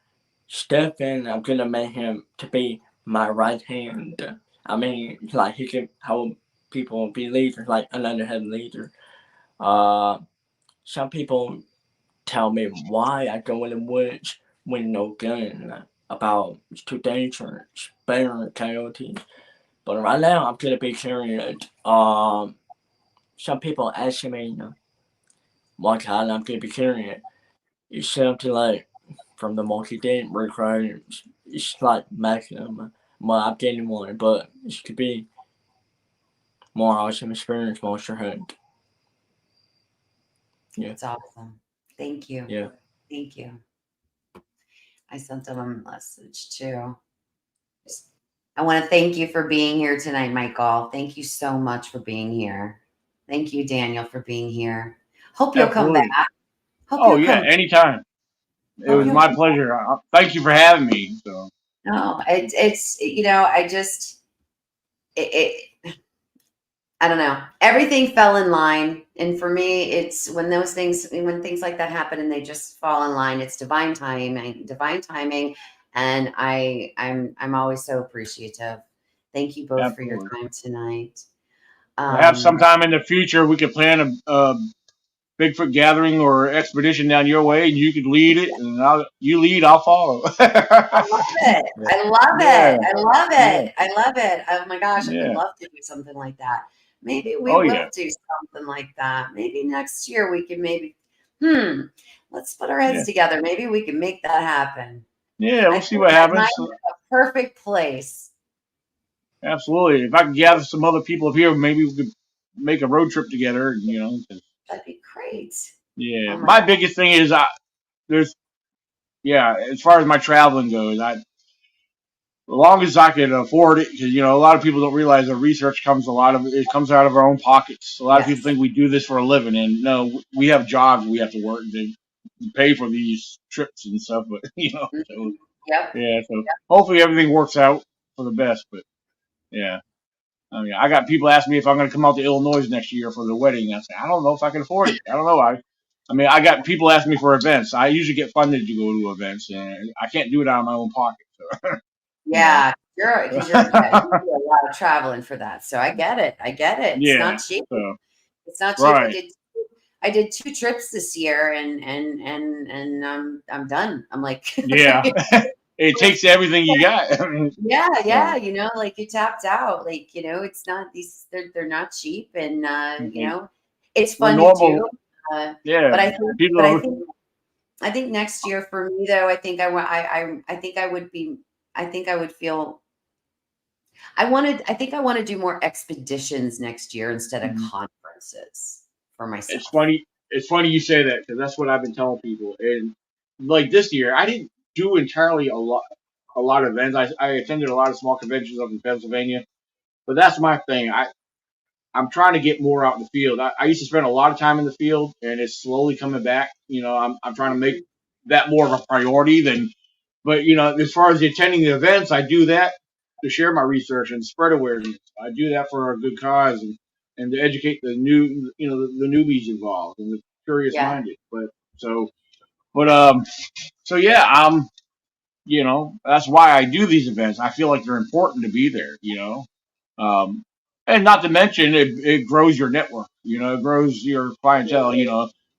Stephen, I'm gonna make him to be my right hand. I mean, like he can help people be leaders, like another head leader. Some people tell me why I go in the woods with no gun. About it's too dangerous, bear, coyotes. But right now I'm gonna be curious. Some people ask me what kind I'm gonna be curious. It's something like from the Monkey Day requirements. It's like Magnum. Well, I'm getting one, but it could be more awesome experience monster hunt. Yeah. That's awesome. Thank you. Yeah. Thank you. I sent them a message too. I want to thank you for being here tonight, Michael. Thank you so much for being here. Thank you, Daniel, for being here. Hope you'll come back. Anytime. It was my pleasure. Thank you for having me. So. No, it's I just I don't know. Everything fell in line, and for me, it's when things like that happen and they just fall in line. It's divine timing, and I'm always so appreciative. Thank you both for your time tonight. Perhaps sometime in the future we could plan a Bigfoot gathering or expedition down your way, and you could lead it, and I'll follow. I love it. I love Yeah, it. I love yeah, it. I love it. Oh my gosh, I would yeah. love to do something like that. Maybe we Oh yeah, will do something like that. Maybe next year we can hmm, let's put our heads yeah, together. Maybe we can make that happen. yeah. I We'll see think what that might happens. be a perfect place. Absolutely. If I can gather some other people up here, maybe we could make a road trip together. That'd be great. Yeah. Oh my My God. biggest thing is there's yeah. As far as my traveling goes, as long as I can afford it, because a lot of people don't realize that research it comes out of our own pockets. A lot of people Yes. think we do this for a living, and no, we have jobs we have to work to pay for these trips and stuff. But so Mhm. Yep. yeah, so hopefully everything works out for the best. But yeah, I mean, I got people asking me if I'm going to come out to Illinois next year for the wedding. I say I don't know if I can afford it. I don't know. I mean, I got people asking me for events. I usually get funded to go to events, and I can't do it out of my own pocket. So, you know. Yeah, you do a lot of traveling for that. So I get it. I get it. It's Yeah. not cheap. So It's not cheap. right. I did 2 trips this year and I'm done. I'm like Yeah. It takes everything you got. yeah, So, like you tapped out. Like, it's not they're not cheap and mhm. it's We're fun to do. normal. Uh, Yeah. but I think People but are. I think next year for me though, I think I think I would be I think I would feel I think I want to do more expeditions next year instead of Mhm. conferences for It's myself. funny. It's funny you say that because that's what I've been telling people. And like this year, I didn't do entirely a lot of events. I attended a lot of small conventions up in Pennsylvania, but that's my thing. I'm trying to get more out in the field. I used to spend a lot of time in the field, and it's slowly coming back. I'm trying to make Mhm. that more of a priority than. But as far as attending the events, I do that to share my research and spread awareness. I do that for a good cause and to educate the the newbies involved and the curious Yeah. minded. So, but so yeah, that's why I do these events. I feel like they're important to be there. Um, and not to mention it grows your network. It grows your clientele.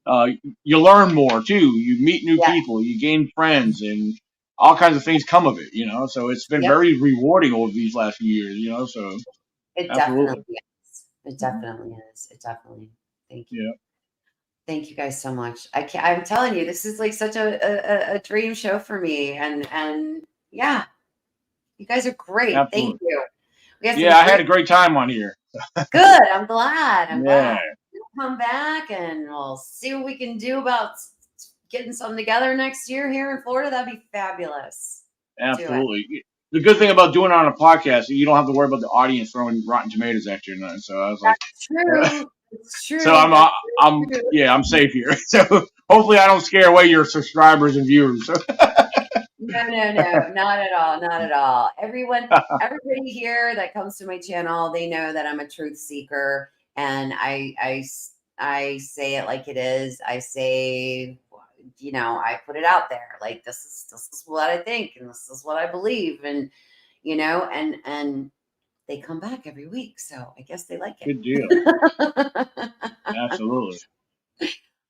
Uh, you learn more too. You meet new Yeah. people. You gain friends, and all kinds of things come of it. So it's been Yep. very rewarding over these last few years. So It absolutely. definitely is. It Mhm. definitely is. It definitely. Thank you. Yeah, Thank you guys so much. I'm telling you, this is like such a dream show for me. And yeah, you guys are great. Thank absolutely. you. We have some Yeah, I had great a great time on here. good. I'm glad. I'm Yeah, glad. We'll come back and we'll see what we can do about getting something together next year here in Florida. That'd be fabulous. Do it. absolutely. The good thing about doing it on a podcast, you don't have to worry about the audience throwing rotten tomatoes at you. And so I was like, That's true. It's so true. That's true. I'm safe here. So hopefully I don't scare away your subscribers and viewers. No, not at all, not at all. Everybody here that comes to my channel, they know that I'm a truth seeker, and I say it like it is. I say, I put it out there, like this is what I think, and this is what I believe, and and they come back every week, so I guess they like Good deal. it. Absolutely.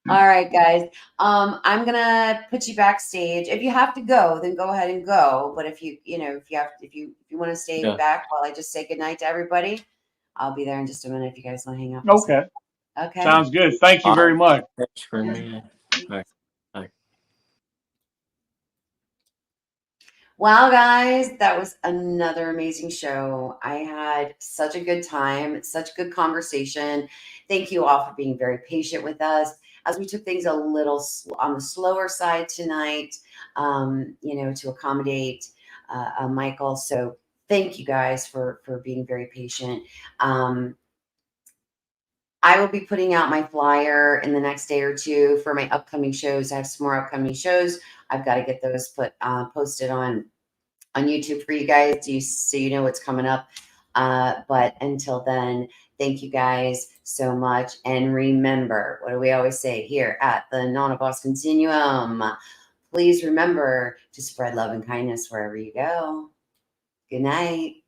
All right, guys. I'm gonna put you backstage. If you have to go, then go ahead and go. But if you want to stay Yeah. back while I just say goodnight to everybody, I'll be there in just a minute if you guys want to hang out for a Okay. second. Okay. Sounds good. Thank you All very right. much. Thanks for Yeah. me. All right. All right. Well, guys, that was another amazing show. I had such a good time, such good conversation. Thank you all for being very patient with us as we took things a little on the slower side tonight, to accommodate Michael. So thank you guys for being very patient. I will be putting out my flyer in the next day or two for my upcoming shows. I have some more upcoming shows. I've got to get those posted on YouTube for you guys so you know what's coming up. But until then, thank you guys so much. And remember, what do we always say here at the Nana Boss Continuum? Please remember to spread love and kindness wherever you go. Good night.